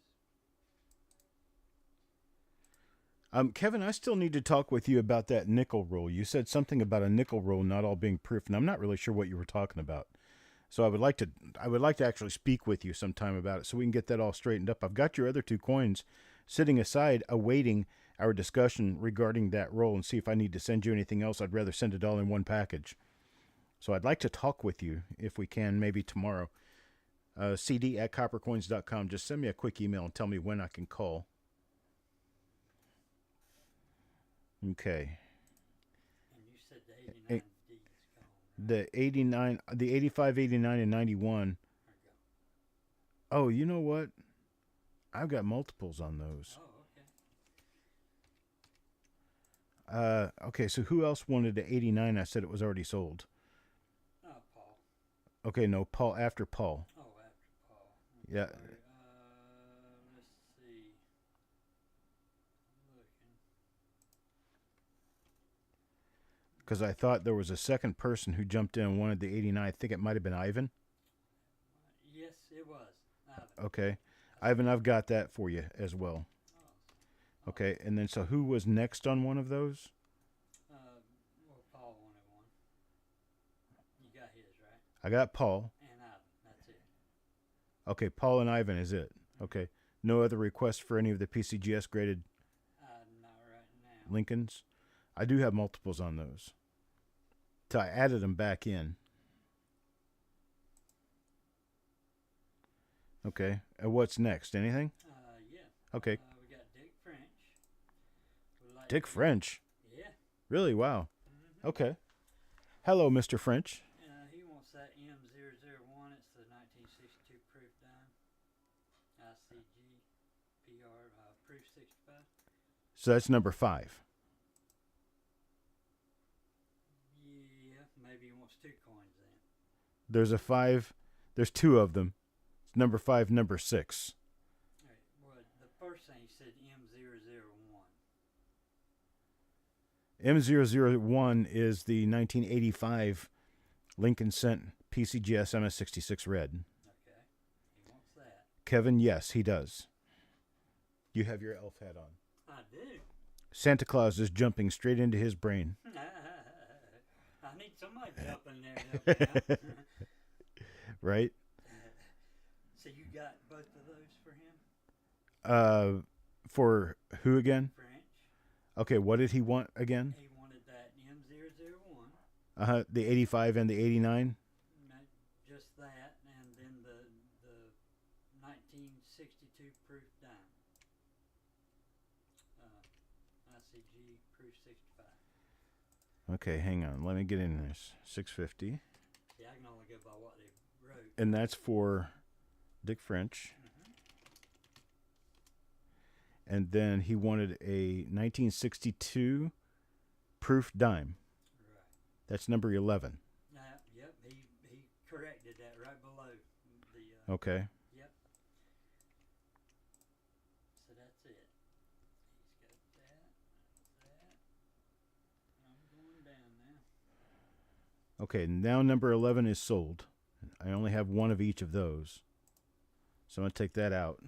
Kevin, I still need to talk with you about that nickel roll. You said something about a nickel roll not all being proof, and I'm not really sure what you were talking about. So I would like to actually speak with you sometime about it so we can get that all straightened up. I've got your other 2 coins sitting aside awaiting our discussion regarding that roll and see if I need to send you anything else. I'd rather send it all in one package. So I'd like to talk with you if we can, maybe tomorrow. CD@coppercoins.com. Just send me a quick email and tell me when I can call. Okay. And you said the 89D is gone. Right? The 89, the 85, 89, and 91. Oh, you know what? I've got multiples on those. Oh, okay. Okay, so who else wanted the 89? I said it was already sold. Paul. Okay, no, Paul after Paul. Oh, after Paul. Yeah. Let's see. I'm looking. Because I thought there was a second person who jumped in and wanted the 89. I think it might have been Ivan. Yes, it was. Ivan. Okay. Ivan, I've got that for you as well. Oh. Okay, and then so who was next on one of those? Well, Paul wanted one. You got his, right? I got Paul. And Ivan. That's it. Okay, Paul and Ivan is it. Okay. No other requests for any of the PCGS graded Not right now. Lincolns? I do have multiples on those. So I added them back in. Okay. What's next? Anything? Yeah. Okay. We got Dick French. Dick French? Yeah. Really? Wow. Okay. Hello, Mr. French. He wants that M001. It's the 1962 proof dime. ICG PR proof 65. So that's number 5. Yeah, maybe he wants 2 coins then. There's a 5. There's 2 of them. It's number 5, number 6. All right. Well, the first thing he said M001. M001 is the 1985 Lincoln Cent PCGS MS66 Red. Okay. He wants that. Kevin, yes, he does. You have your elf hat on. I do. Santa-Claus is jumping straight into his brain. I need somebody to help in there to help me out. Right? So you got both of those for him? For who again? French. Okay, what did he want again? He wanted that M001. The 85 and the 89? Just that, and then the 1962 proof dime. ICG proof 65. Okay, hang on. Let me get in this. 650. Yeah, I can only go by what they wrote. And that's for Dick French. And then he wanted a 1962 proof dime. Right. That's number 11. Yep. He corrected that right below the. Okay. Yep. So that's it. He's got that. That. I'm going down now. Okay, now number 11 is sold. I only have one of each of those. So I'm going to take that out.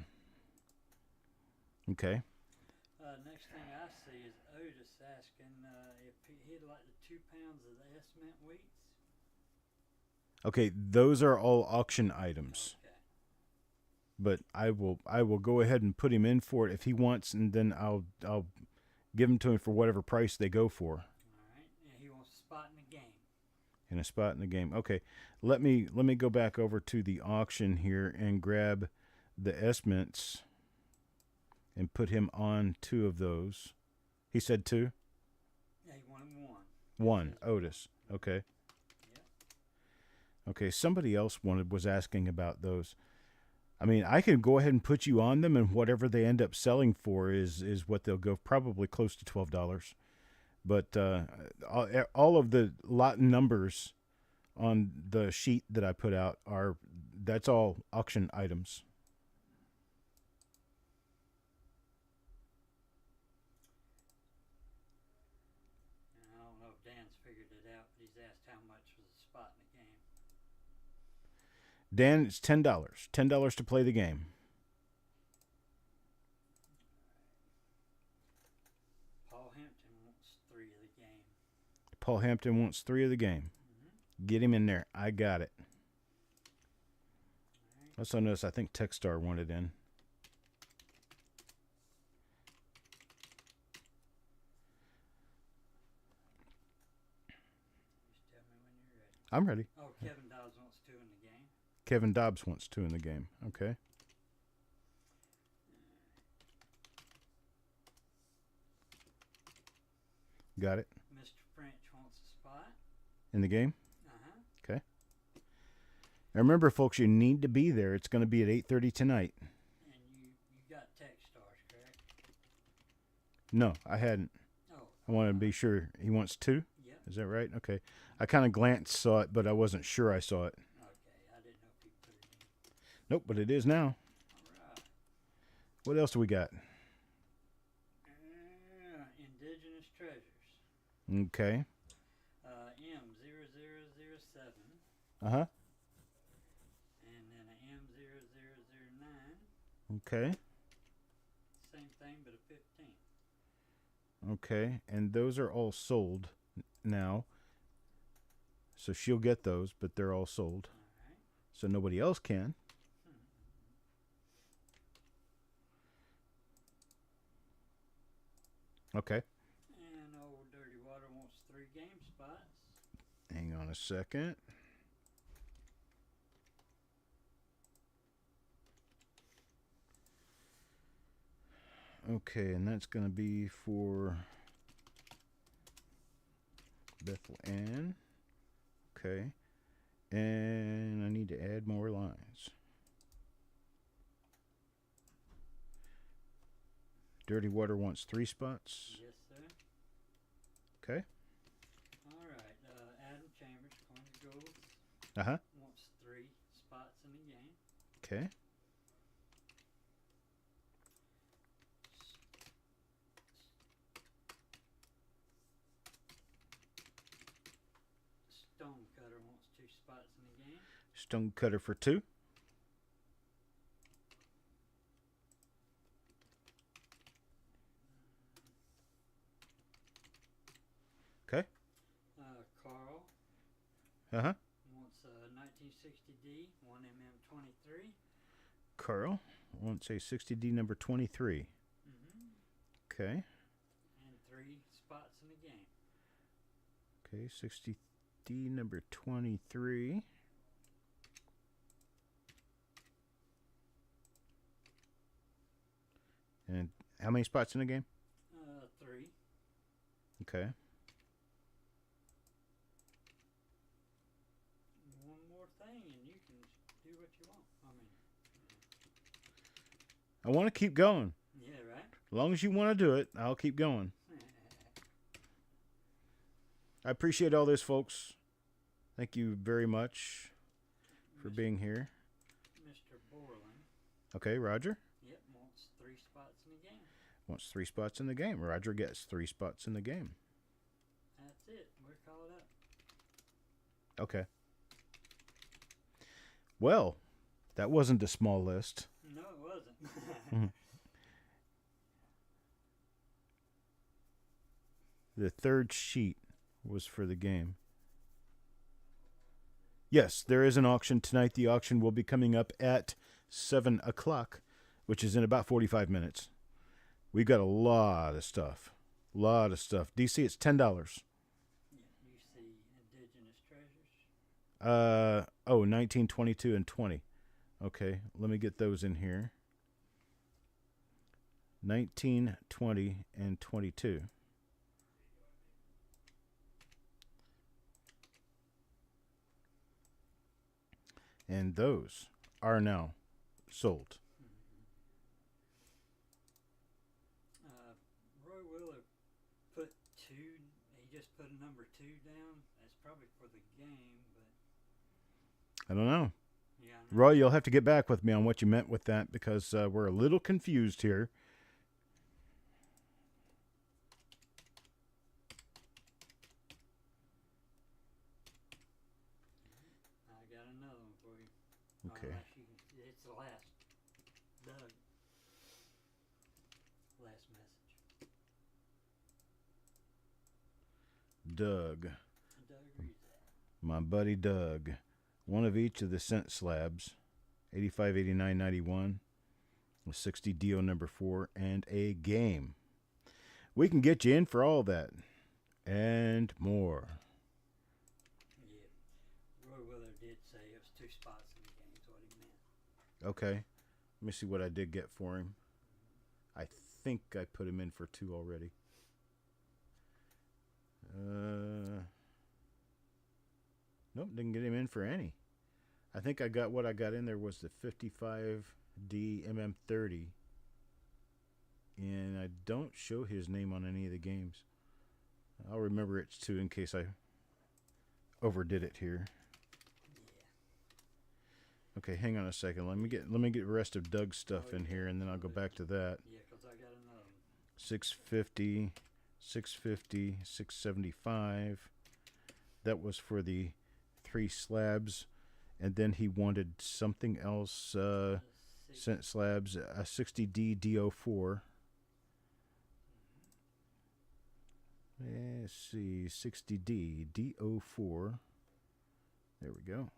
Okay. Next thing I see is Otis asking if he'd like the 2 pounds of the S-mint wheats. Okay, those are all auction items. Okay. But I will go ahead and put him in for it if he wants, and then I'll give them to him for whatever price they go for. All right. And he wants a spot in the game. In a spot in the game. Okay, let me go back over to the auction here and grab the S-mints and put him on 2 of those. He said 2? Yeah, he wanted 1. 1, Otis. Okay. Yep. Okay, somebody else was asking about those. I mean, I can go ahead and put you on them, and whatever they end up selling for is what they'll go, probably close to $12. But all of the lot numbers on the sheet that I put out that's all auction items. And I don't know if Dan's figured it out, but he's asked how much was a spot in the game. Dan, it's $10. $10 to play the game. Paul Hampton wants 3 of the game. Paul Hampton wants 3 of the game. Mm-hmm. Get him in there. I got it. All right. Also notice I think Techstar wanted in. Just tell me when you're ready. I'm ready. Oh, Kevin Dobbs wants 2 in the game. Kevin Dobbs wants 2 in the game. Okay. Got it. Mr. French wants a spot. In the game? Uh-huh. Okay. Now remember, folks, you need to be there. It's going to be at 8:30 tonight. And you got Techstars, correct? No, I hadn't. Oh. I wanted to be sure. He wants 2? Yep. Is that right? Okay. I kind of glanced, saw it, but I wasn't sure I saw it. Okay, I didn't know if you put it in. Nope, but it is now. All right. What else do we got? Indigenous treasures. Okay. M0007. Uh-huh. And then a M0009. Okay. Same thing, but a 15. Okay. And those are all sold now. So she'll get those, but they're all sold. All right. So nobody else can. Okay. And old Dirty Water wants 3 game spots. Hang on a second. Okay, and that's going to be for Bethel Ann. Okay. And I need to add more lines. Dirty Water wants 3 spots. Yes, sir. Okay. All right. Adam Chambers, Coin of Gold, Uh-huh. wants 3 spots in the game. Okay. Stonecutter wants 2 spots in the game. Stonecutter for 2. Okay. Carl Uh-huh. wants a 1960D, 1mm23. Carl wants a 60D number 23. Mm-hmm. Okay. And 3 spots in the game. Okay, 60D number 23. And how many spots in the game? 3. Okay. One more thing, and you can do what you want. I want to keep going. Yeah, right? As long as you want to do it, I'll keep going. I appreciate all this, folks. Thank you very much for Mr. being here. Mr. Borland, Okay, Roger yep, wants 3 spots in the game. wants 3 spots in the game. Roger gets 3 spots in the game. That's it. We're caught up. Okay. Well, that wasn't a small list. No, it wasn't. Mhm. The third sheet was for the game. Yes, there is an auction tonight. The auction will be coming up at 7 o'clock, which is in about 45 minutes. We've got a lot of stuff. DC, it's $10. Yeah, you see indigenous treasures. 19, 22, and 20. Okay, let me get those in here. 19, 20, and 22. And those are now sold. Roy Willer put 2. He just put a number 2 down. That's probably for the game, but I don't know. yeah. Roy, you'll have to get back with me on what you meant with that because we're a little confused here. I got another one for you. Okay. It's the last. Doug. Last message. Doug. Doug reads that. My buddy Doug. One of each of the cent slabs. 85, 89, 91. A 60 deal number 4 and a game. We can get you in for all that and more. Yeah. Roy Willer did say it was 2 spots in the game, is what he meant. Okay. Let me see what I did get for him. I think I put him in for 2 already. Nope, didn't get him in for any. I think I got what I got in there was the 55D MM30. And I don't show his name on any of the games. I'll remember it's 2 in case I overdid it here. Yeah. Okay, hang on a second. Let me get the rest of Doug's stuff in here, and then I'll go back to that. Yeah, 'cause I got another one. 650, 650, 675. That was for the 3 slabs, and then he wanted something else. Cent slabs, a 60D DO4. Let's see, 60D DO4. There we go.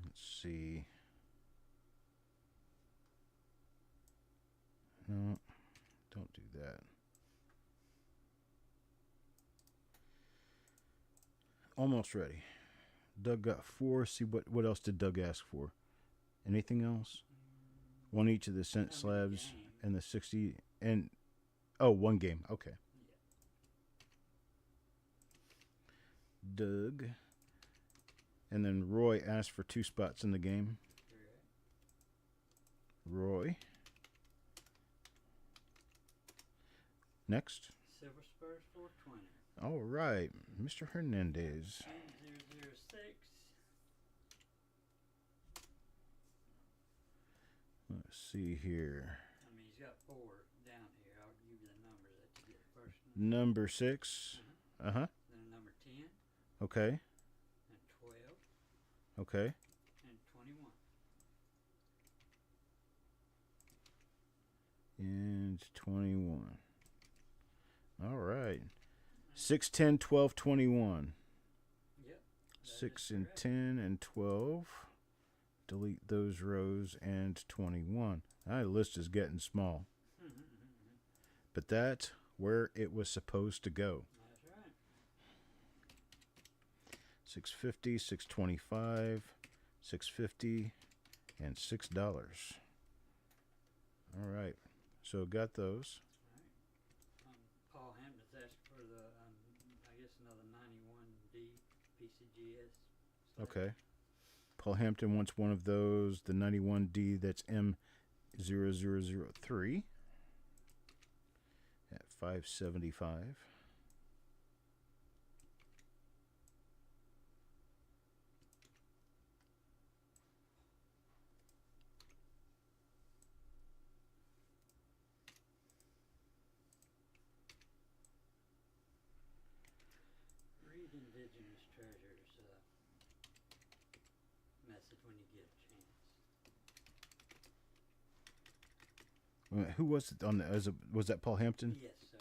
Let's see. No, don't do that. Almost ready. Doug got 4. See what else did Doug ask for? Anything else? One each of the cent slabs and the 60 and 1 game. Okay. Yeah. Doug. And then Roy asked for 2 spots in the game. Roy. Next. Silver Spurs 420. All right, Mr. Hernandez. 006. Let's see here. I mean, he's got 4 down here. I'll give you the numbers that you get first. Number 6. Uh-huh. Then number 10. Okay. And 12. Okay. And 21. And 21. All right. 6, 10, 12, 21. Yep. 6 and 10 and 12. Delete those rows and 21. That list is getting small. But that's where it was supposed to go. That's right. 650, 625, 650, and $6. All right. So got those. Paul Hampton's asked for Okay. Paul Hampton wants one of those. The 91D, that's M0003 at $5.75. Read Indigenous Treasures message when you get a chance. Who was it on the? Was that Paul Hampton? Yes, sir.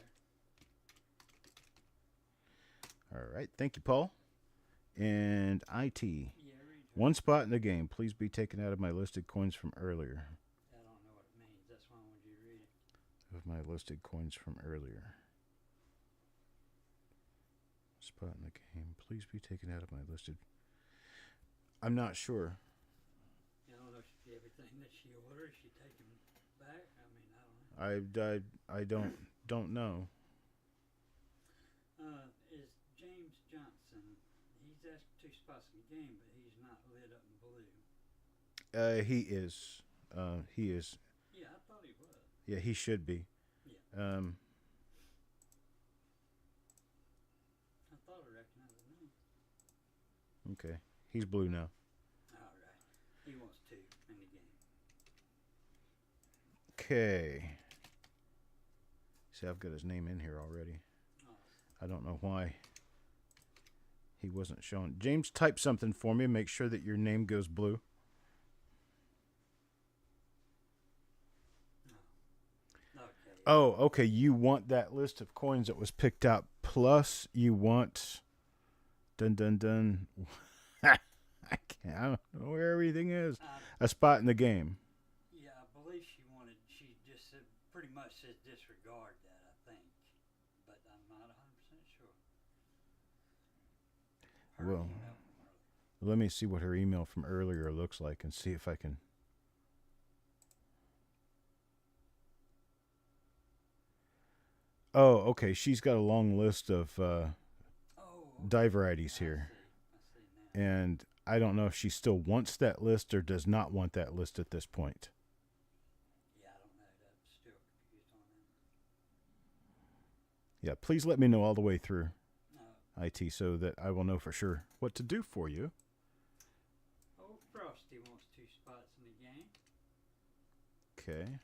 All right. Thank you, Paul. And IT. Yeah, read One spot in the game. Please be taken out of my listed coins from earlier. I don't know what it means. That's why I wanted you to read it. Of my listed coins from earlier. Spot in the game. Please be taken out of my listed. I'm not sure. I don't know if everything that she ordered, she take them back. I mean, I don't know. I don't know. Is James Johnson? He's asked 2 spots in the game, but he's not lit up in blue. He is. He is. Yeah, I thought he was. Yeah, he should be. Yeah. I thought I recognized the name. Okay. He's blue now. All right. He wants 2 in the game. Okay. See, I've got his name in here already. Oh. I don't know why he wasn't shown. James, type something for me. Make sure that your name goes blue. No. Okay. Oh, okay. You want that list of coins that was picked out, plus you want. Dun dun dun. I don't know where everything is. A spot in the game. Yeah, I believe she just said, pretty much said disregard that, I think. But I'm not 100% sure. Her Well, email from earlier. let me see what her email from earlier looks like and see if I can. Oh, okay. She's got a long list of die varieties here. I see now. And I don't know if she still wants that list or does not want that list at this point. Yeah, I don't know. I'm still confused on that. Yeah, please let me know all the way through, No. IT, so that I will know for sure what to do for you. Oh, Frosty wants 2 spots in the game. Okay.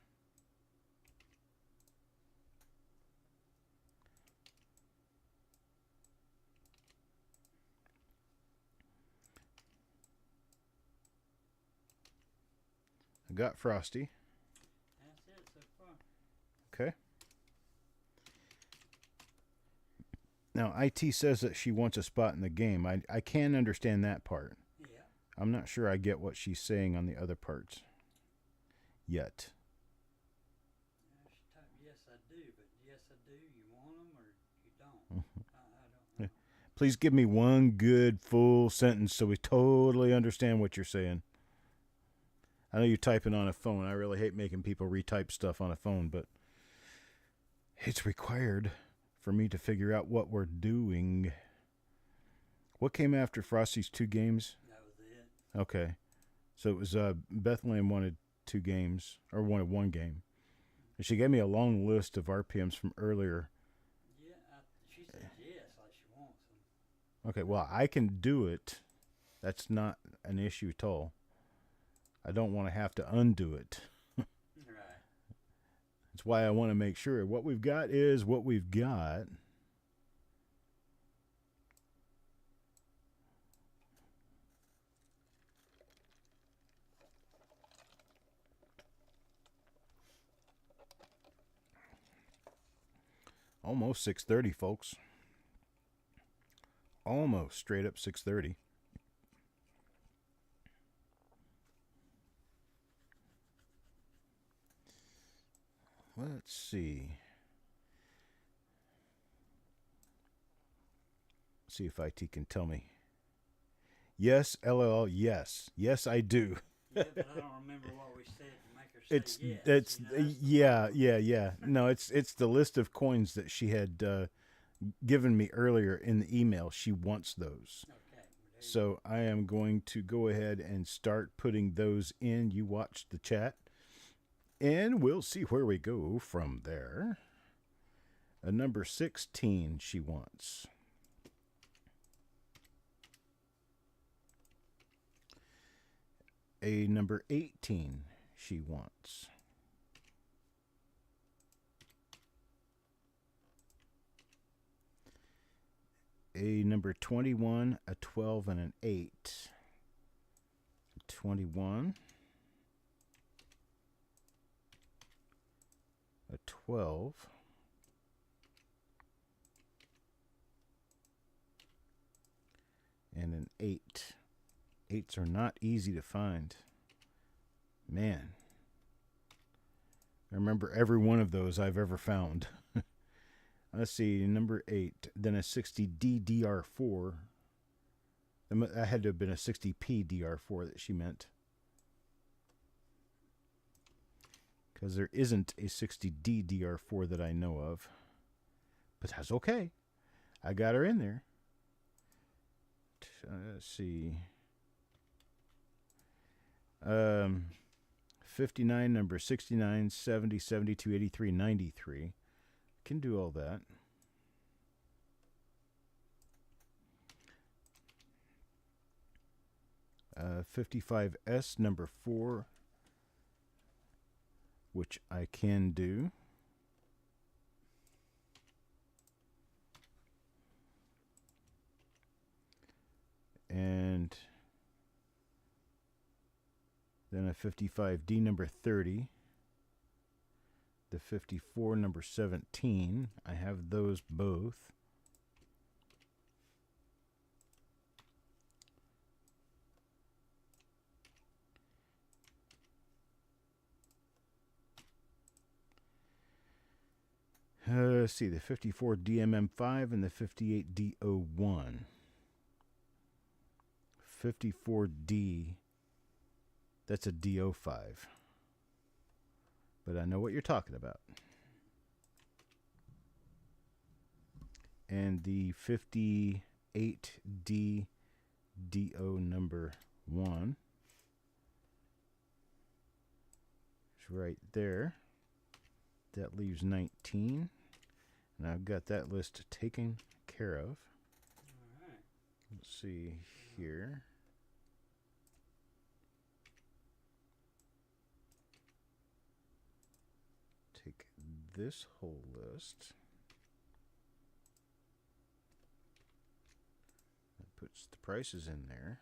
I got Frosty. That's it so far. Okay. Now, IT says that she wants a spot in the game. I can understand that part. Yeah. I'm not sure I get what she's saying on the other parts yet. She typed, yes, I do, but yes, I do. You want them or you don't? I don't know. Please give me one good full sentence so we totally understand what you're saying. I know you're typing on a phone. I really hate making people retype stuff on a phone, but it's required for me to figure out what we're doing. What came after Frosty's 2 games? That was it. Okay. So it was Bethlehem wanted 2 games, or wanted 1 game. And she gave me a long list of RPMs from earlier. Yeah, she said yes, like she wants them. Okay, well, I can do it. That's not an issue at all. I don't want to have to undo it. Right. That's why I want to make sure what we've got is what we've got. Almost 6:30, folks. Almost straight up 6:30. Let's see. See if IT can tell me. Yes, LOL, yes. Yes, I do. Yeah, but I don't remember what we said to make her say It's yes. it's you know, that's the yeah, problem. yeah. No, it's the list of coins that she had given me earlier in the email. She wants those. Okay, well, So I am going to go ahead and start putting those in. You watch the chat, and we'll see where we go from there. A number 16 she wants. A number 18 she wants. A number 21, a 12, and an 8. 21, a 12, and an 8. 8s are not easy to find. Man. I remember every one of those I've ever found. Let's see, number 8. Then a 60D DR4. That had to have been a 60P DR4 that she meant. Because there isn't a 60D DR4 that I know of. But that's okay. I got her in there. Let's see. 59, number 69, 70, 72, 83, 93. Can do all that. Uh, 55S, number 4, which I can do. And then a 55D, number 30. The 54, number 17. I have those both. Let's see, the 54 DMM5 and the 58 DO1. 54D, that's a DO5. But I know what you're talking about. And the 58D DO number 1 is right there. That leaves 19. And I've got that list taken care of. All right. Let's see here. Take this whole list. That puts the prices in there.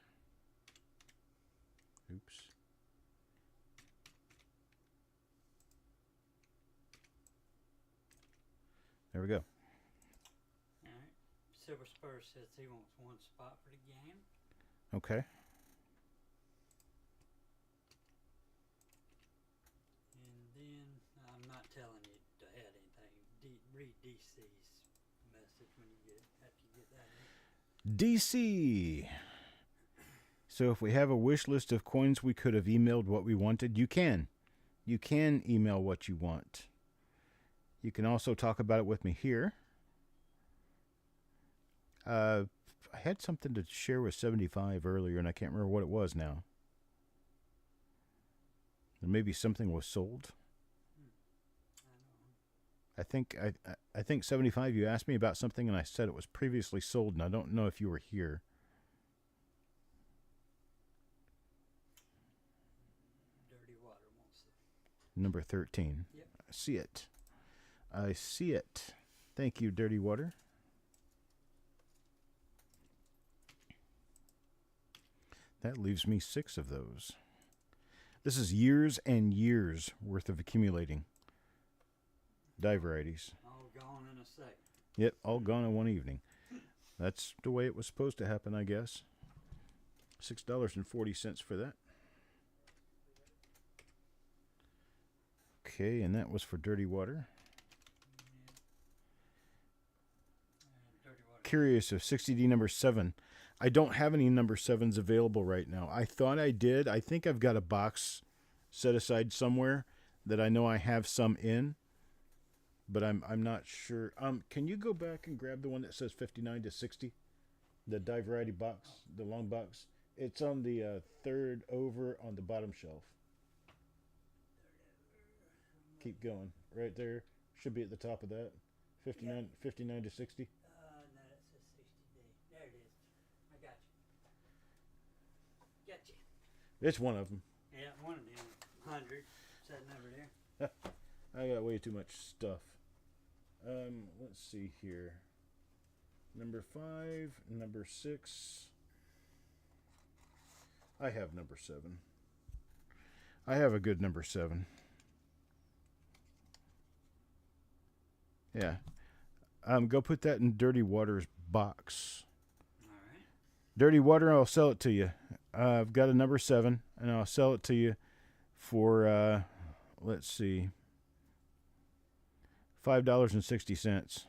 Oops. There we go. All right. Silver Spur says he wants one spot for the game. Okay. And then I'm not telling you to add anything. Read DC's message when you get after you get that in. DC. So if we have a wish list of coins we could have emailed what we wanted, you can. You can email what you want. You can also talk about it with me here. I had something to share with 75 earlier, and I can't remember what it was now. Or maybe something was sold. I think 75, you asked me about something, and I said it was previously sold, and I don't know if you were here. Dirty Water wants it. Number 13. Yep. I see it. I see it. Thank you, Dirty Water. That leaves me 6 of those. This is years and years worth of accumulating die varieties. All gone in a second. Yep, all gone in one evening. That's the way it was supposed to happen, I guess. $6.40 for that. Okay, and that was for Dirty Water. Dirty Water. Curious of 60D number 7. I don't have any number 7s available right now. I thought I did. I think I've got a box set aside somewhere that I know I have some in, but I'm not sure. Can you go back and grab the one that says 59 to 60? The die variety box, the long box. It's on the third over on the bottom shelf. Keep going. Right there. Should be at the top of that. 59 to 60. No, that says 60D. There it is. I got you. Got you. It's one of them. Yeah, one of them. 100 sitting over there. I got way too much stuff. Let's see here. Number 5, number 6. I have number 7. I have a good number 7. Yeah. Go put that in Dirty Water's box. All right. Dirty Water, I'll sell it to you. I've got a number 7, and I'll sell it to you for, let's see, $5.60.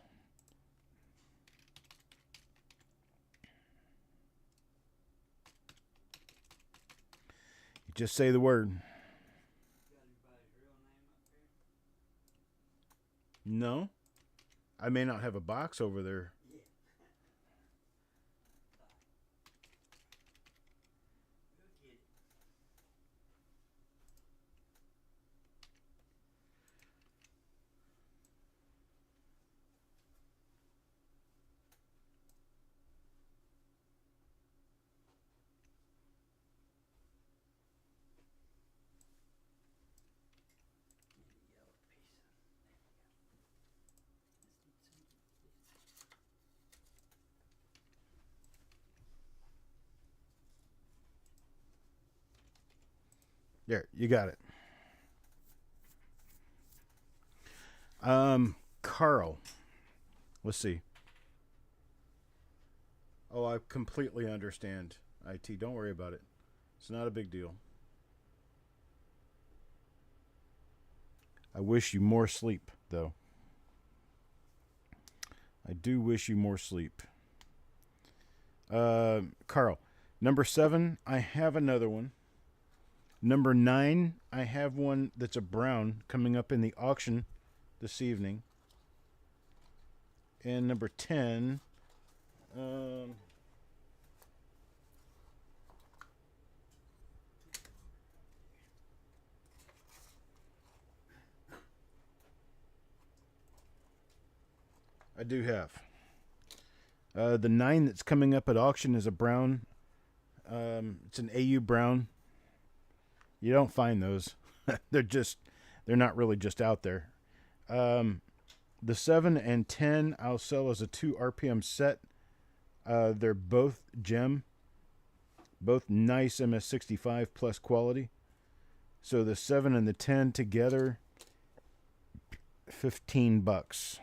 You just say the word. Got anybody's real name up here? No. I may not have a box over there. Yeah. Go get it. Maybe yellow piece. There, you got it. Carl. Let's see. Oh, I completely understand. IT, don't worry about it. It's not a big deal. I wish you more sleep, though. I do wish you more sleep. Carl, number 7, I have another one. Number 9, I have one that's a brown coming up in the auction this evening. And number 10, I do have. The 9 that's coming up at auction is a brown. It's an AU brown. You don't find those. They're not really just out there. The 7 and 10 I'll sell as a 2 RPM set. They're both gem. Both nice MS65 plus quality. So the 7 and the 10 together, $15.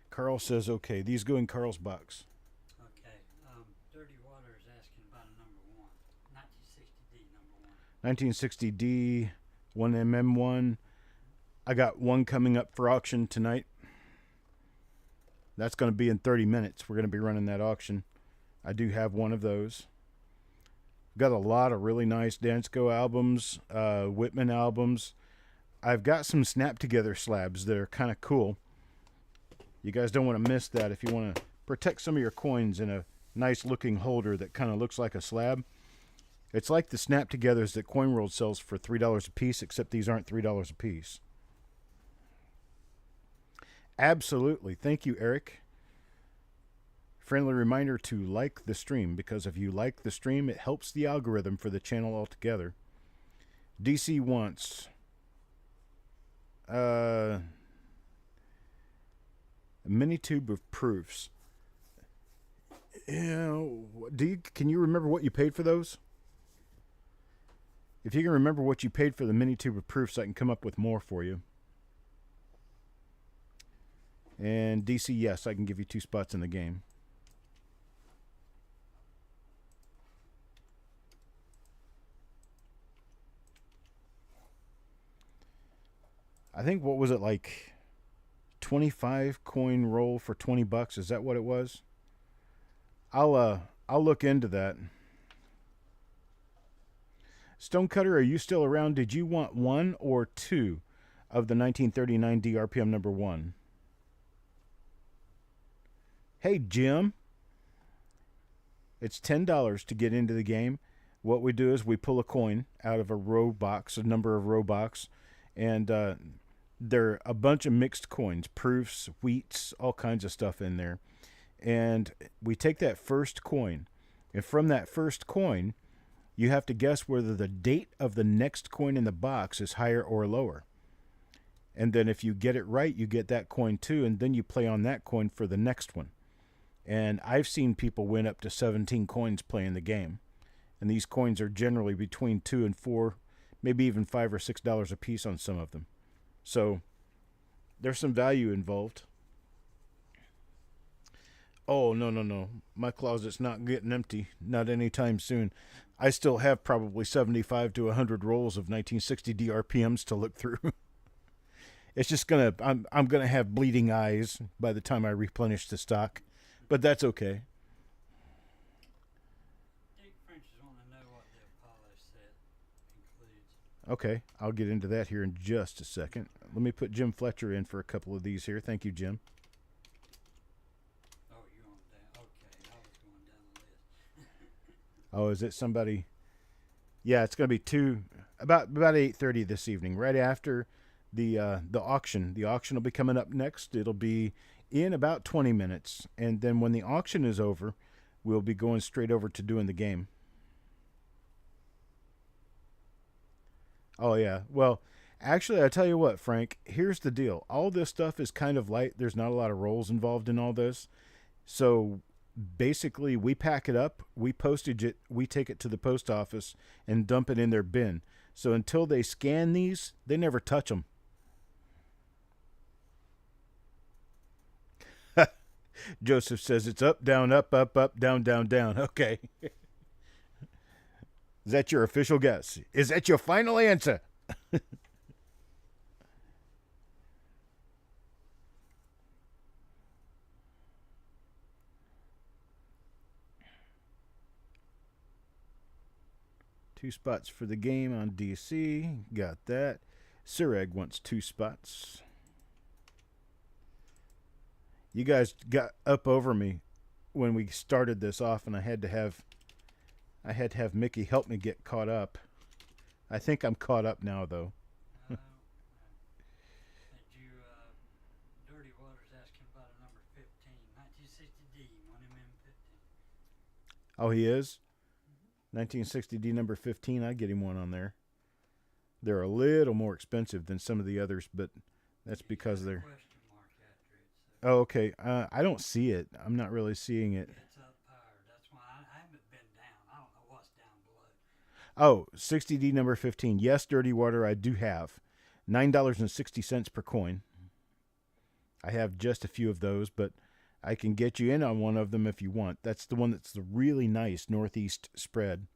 Carl says, okay, these go in Carl's box. Okay. Dirty Water is asking about a number 1. 1960D number 1. 1960D, 1MM1. I got one coming up for auction tonight. That's going to be in 30 minutes. We're going to be running that auction. I do have one of those. Got a lot of really nice Dansko albums, Whitman albums. I've got some snap together slabs that are kind of cool. You guys don't want to miss that if you want to protect some of your coins in a nice looking holder that kind of looks like a slab. It's like the snap togethers that Coin World sells for $3 a piece, except these aren't $3 a piece. Absolutely. Thank you, Eric. Friendly reminder to like the stream, because if you like the stream, it helps the algorithm for the channel altogether. DC wants a mini tube of proofs. Can you remember what you paid for those? If you can remember what you paid for the mini tube of proofs, I can come up with more for you. And DC, yes, I can give you 2 spots in the game. I think, what was it, like 25 coin roll for $20? Is that what it was? I'll look into that. Stonecutter, are you still around? Did you want 1 or 2 of the 1939 DRPM number 1? Hey, Jim. It's $10 to get into the game. What we do is we pull a coin out of a row box, a number of row box, and there are a bunch of mixed coins, proofs, wheats, all kinds of stuff in there. And we take that first coin, and from that first coin, you have to guess whether the date of the next coin in the box is higher or lower. And then if you get it right, you get that coin too, and then you play on that coin for the next one. And I've seen people win up to 17 coins playing the game. And these coins are generally between $2 and $4, maybe even $5 or $6 a piece on some of them. So there's some value involved. Oh, no. My closet's not getting empty. Not anytime soon. I still have probably 75 to 100 rolls of 1960 DRPMs to look through. It's just I'm gonna have bleeding eyes by the time I replenish the stock, but that's okay. Dick French is wanting to know what the Apollo set includes. Okay, I'll get into that here in just a second. Let me put Jim Fletcher in for a couple of these here. Thank you, Jim. Oh, you're on down. Okay, I was going down the list. Oh, is it somebody? Yeah, it's gonna be about 8:30 this evening, right after the auction. The auction will be coming up next. It'll be in about 20 minutes, and then when the auction is over, we'll be going straight over to doing the game. Oh yeah. Well, actually, I tell you what, Frank. Here's the deal. All this stuff is kind of light. There's not a lot of rolls involved in all this, so basically we pack it up, we postage it, we take it to the post office and dump it in their bin. So until they scan these, they never touch them. Joseph says it's up, down, up, down, down, down. Okay. Is that your official guess? Is that your final answer? Two spots for the game on DC. Got that. Sureg wants 2 spots. You guys got up over me when we started this off, and I had to have Mickey help me get caught up. I think I'm caught up now, though. Did you, Dirty Waters asking about a number 15, 1960D, 1MM15. Oh, he is? 1960D number 15. I'd get him one on there. They're a little more expensive than some of the others, but that's because they're... Question mark after it. So Oh, okay. I don't see it. I'm not really seeing it. it's up higher. That's why I haven't been down. I don't know what's down below. Oh, 60D number 15. Yes, Dirty Water, I do have. $9.60 per coin. I have just a few of those, but I can get you in on one of them if you want. That's the one that's the really nice northeast spread.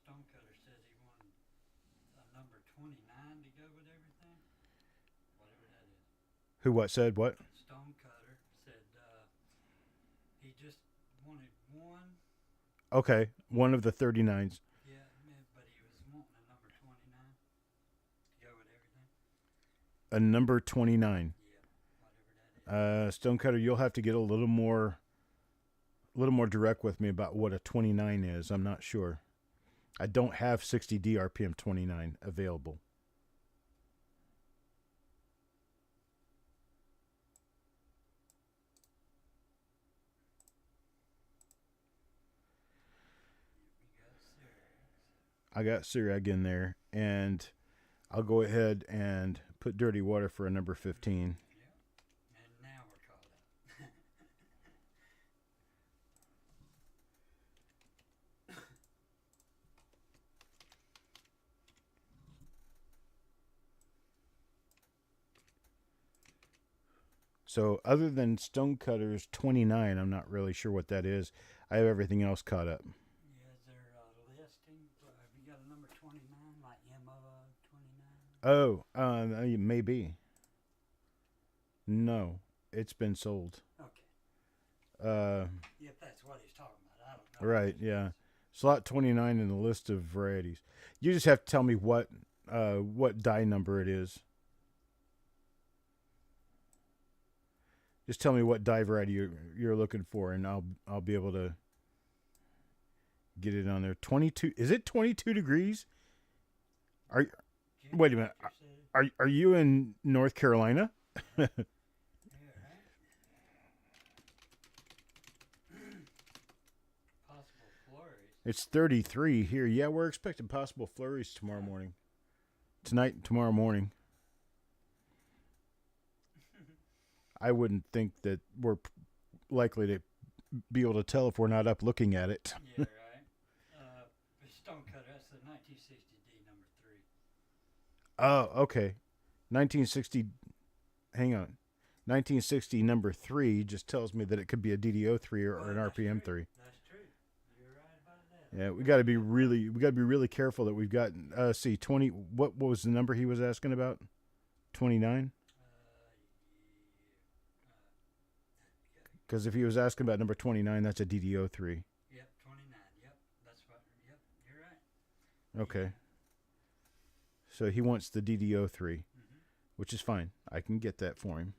Stonecutter says he wanted a number 29 to go with everything. Whatever that is. Who what said what? Stonecutter said he just wanted one. Okay, one of the 39s. Yeah, but he was wanting a number 29 to go with everything. A number 29. Yeah, whatever that is. Stonecutter, you'll have to get a little more direct with me about what a 29 is. I'm not sure. I don't have 60 DRPM 29 available. I got Sirag in there, and I'll go ahead and put Dirty Water for a number 15. Yeah, and now we're caught up. So other than Stonecutter's 29, I'm not really sure what that is. I have everything else caught up. Yeah, is there a listing? Have you got a number 29, like MO 29? Oh, maybe. No, it's been sold. Okay. Uh, If that's what he's talking about, I don't know. right, yeah. Slot 29 in the list of varieties. You just have to tell me what die number it is. Just tell me what die variety you're looking for, and I'll be able to get it on there. 22. Is it 22 degrees? Are Wait a minute. Are you in North Carolina? Yeah, right. Possible flurries. It's 33 here. Yeah, we're expecting possible flurries tomorrow morning. Tonight, tomorrow morning. I wouldn't think that we're likely to be able to tell if we're not up looking at it. Yeah, right. Stonecutter, that's the 1960D number 3. Oh, okay. 1960. Hang on. 1960 number 3 just tells me that it could be a DDO 3 or an RPM 3. That's true. You're right about that. Yeah, we got to be really careful that we've got. See, 20. What was the number he was asking about? 29. Because if he was asking about number 29, that's a DDO 3. Yep, 29. Yep, that's what. Yep, you're right. Okay. So he wants the DDO 3, Mm-hmm. which is fine. I can get that for him.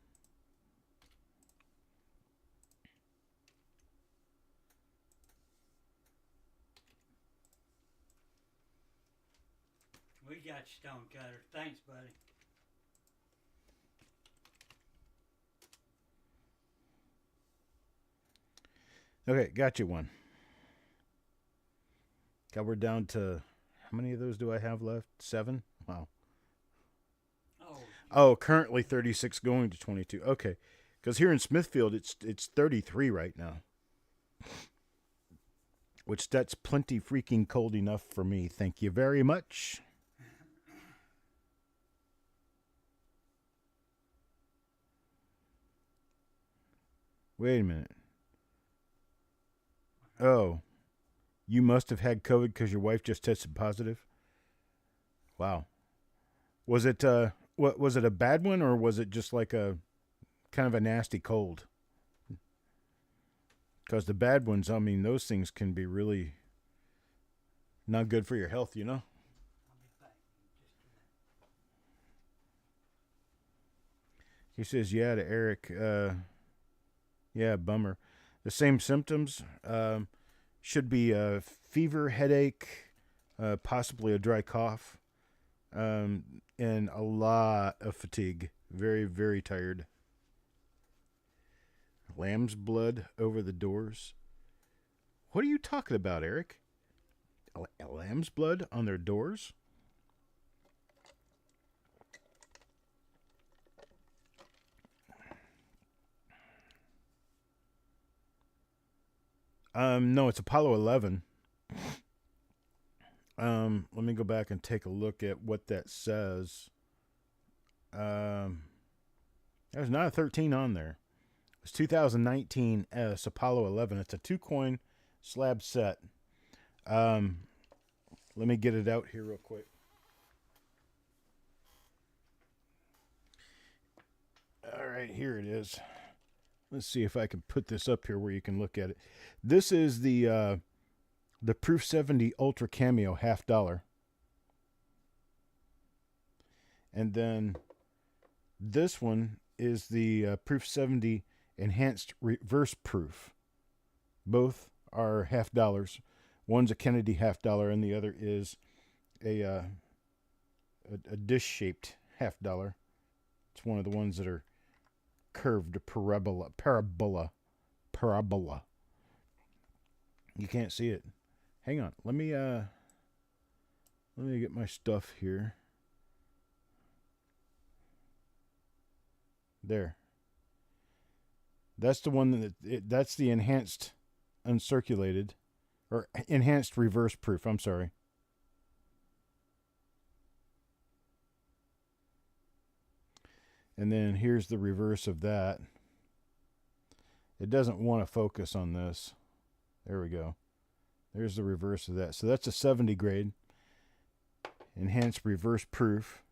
We got you, Stonecutter. Thanks, buddy. Okay, got you one. God, we're down to how many of those do I have left? 7? Wow. Oh, currently 36 going to 22. Okay. Because here in Smithfield, it's 33 right now. Which that's plenty freaking cold enough for me. Thank you very much. Wait a minute. Oh, you must have had COVID because your wife just tested positive? Wow. Was it what was it, a bad one, or was it just like a kind of a nasty cold? Because the bad ones, I mean, those things can be really not good for your health, you know? I'll be back in just a minute. He says, yeah, to Eric. Yeah, bummer. The same symptoms should be fever, headache, possibly a dry cough, and a lot of fatigue. Very, very tired. Lamb's blood over the doors. What are you talking about, Eric? Lamb's blood on their doors? No, it's Apollo 11. Let me go back and take a look at what that says. There's not a 13 on there. It's 2019 S Apollo 11. It's a 2-coin slab set. Let me get it out here real quick. All right, here it is. Let's see if I can put this up here where you can look at it. This is the Proof 70 Ultra Cameo $50. And then this one is the Proof 70 Enhanced Reverse Proof. Both are $50. One's a Kennedy $50, and the other is a dish-shaped $50. It's one of the ones that are curved parabola. You can't see it. Hang on. Let me get my stuff here. There. That's the one that's the enhanced uncirculated or enhanced reverse proof. I'm sorry. And then here's the reverse of that. It doesn't want to focus on this. There we go. There's the reverse of that. So that's a 70 grade. Enhanced reverse proof.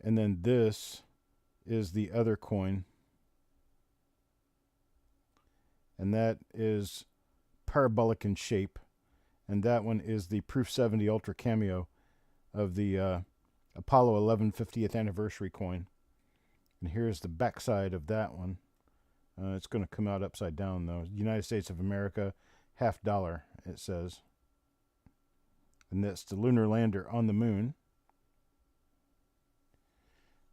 And then this is the other coin. And that is parabolic in shape. And that one is the Proof 70 Ultra Cameo of the Apollo 11 50th anniversary coin. And here's the backside of that one. It's going to come out upside down, though. United States of America, $50, it says. And that's the lunar lander on the moon.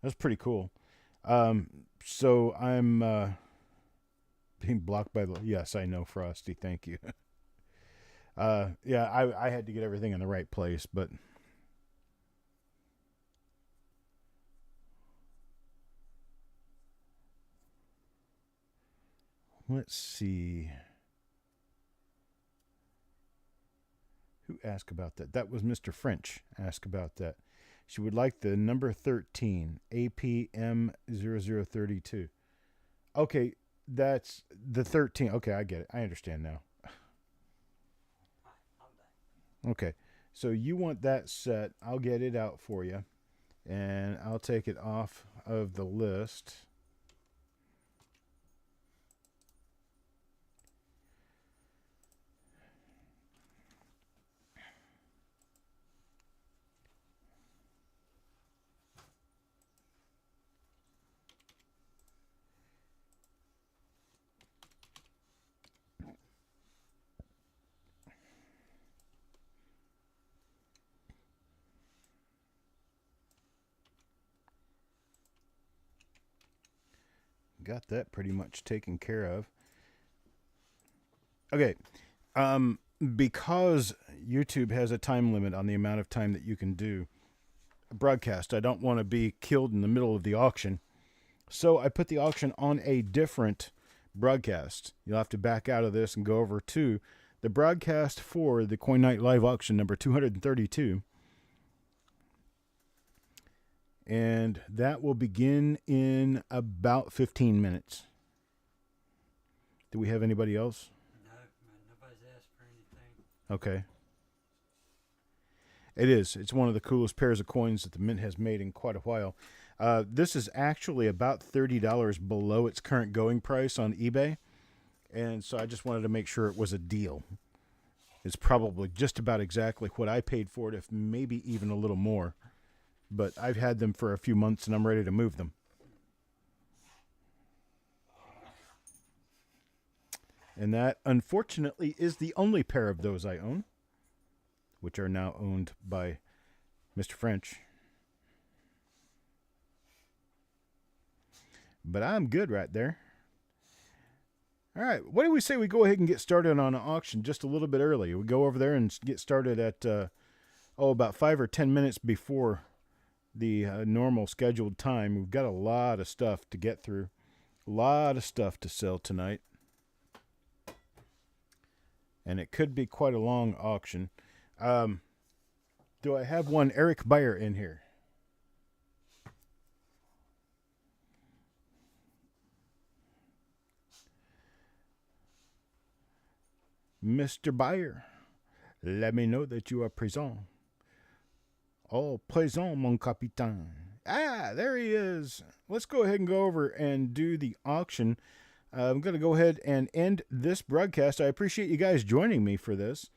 That's pretty cool. So I'm being blocked by the... Yes, I know, Frosty. Thank you. Yeah, I had to get everything in the right place, but... Let's see. Who asked about that? That was Mr. French asked about that. She would like the number 13, APM0032. Okay, that's the 13. Okay, I get it. I understand now. Okay, so you want that set. I'll get it out for you, and I'll take it off of the list. Got that pretty much taken care of. Okay. Because YouTube has a time limit on the amount of time that you can do a broadcast, I don't want to be killed in the middle of the auction. So I put the auction on a different broadcast. You'll have to back out of this and go over to the broadcast for the Coin Night Live auction number 232. And that will begin in about 15 minutes. Do we have anybody else? No, nobody's asked for anything. Okay. It is. It's one of the coolest pairs of coins that the Mint has made in quite a while. This is actually about $30 below its current going price on eBay. And so I just wanted to make sure it was a deal. It's probably just about exactly what I paid for it, if maybe even a little more. But I've had them for a few months and I'm ready to move them. And that, unfortunately, is the only pair of those I own, which are now owned by Mr. French. But I'm good right there. All right, what do we say we go ahead and get started on an auction just a little bit early? We go over there and get started at, about 5 or 10 minutes before the normal scheduled time. We've got a lot of stuff to get through. A lot of stuff to sell tonight. And it could be quite a long auction. Do I have one Eric Beyer in here? Mr. Beyer, let me know that you are present. Oh, présent, mon capitaine. Ah, there he is. Let's go ahead and go over and do the auction. I'm going to go ahead and end this broadcast. I appreciate you guys joining me for this.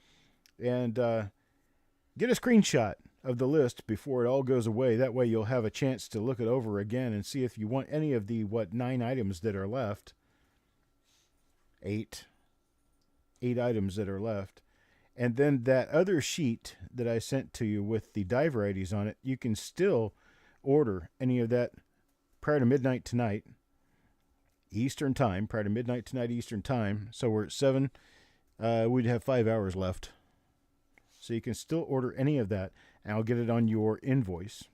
And get a screenshot of the list before it all goes away. That way you'll have a chance to look it over again and see if you want any of the, 9 items that are left. 8 items that are left. And then that other sheet that I sent to you with the die varieties on it, you can still order any of that prior to midnight tonight, Eastern time, prior to midnight tonight, Eastern time. So we're at 7. We'd have 5 hours left. So you can still order any of that, and I'll get it on your invoice.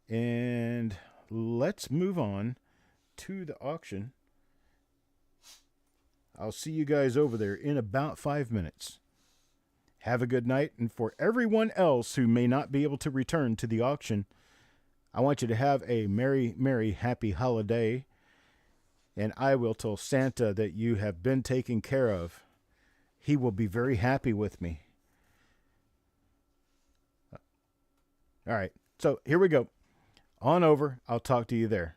And let's move on to the auction. I'll see you guys over there in about 5 minutes. Have a good night. And for everyone else who may not be able to return to the auction, I want you to have a merry, merry, happy holiday. And I will tell Santa that you have been taken care of. He will be very happy with me. All right. So here we go. On over. I'll talk to you there.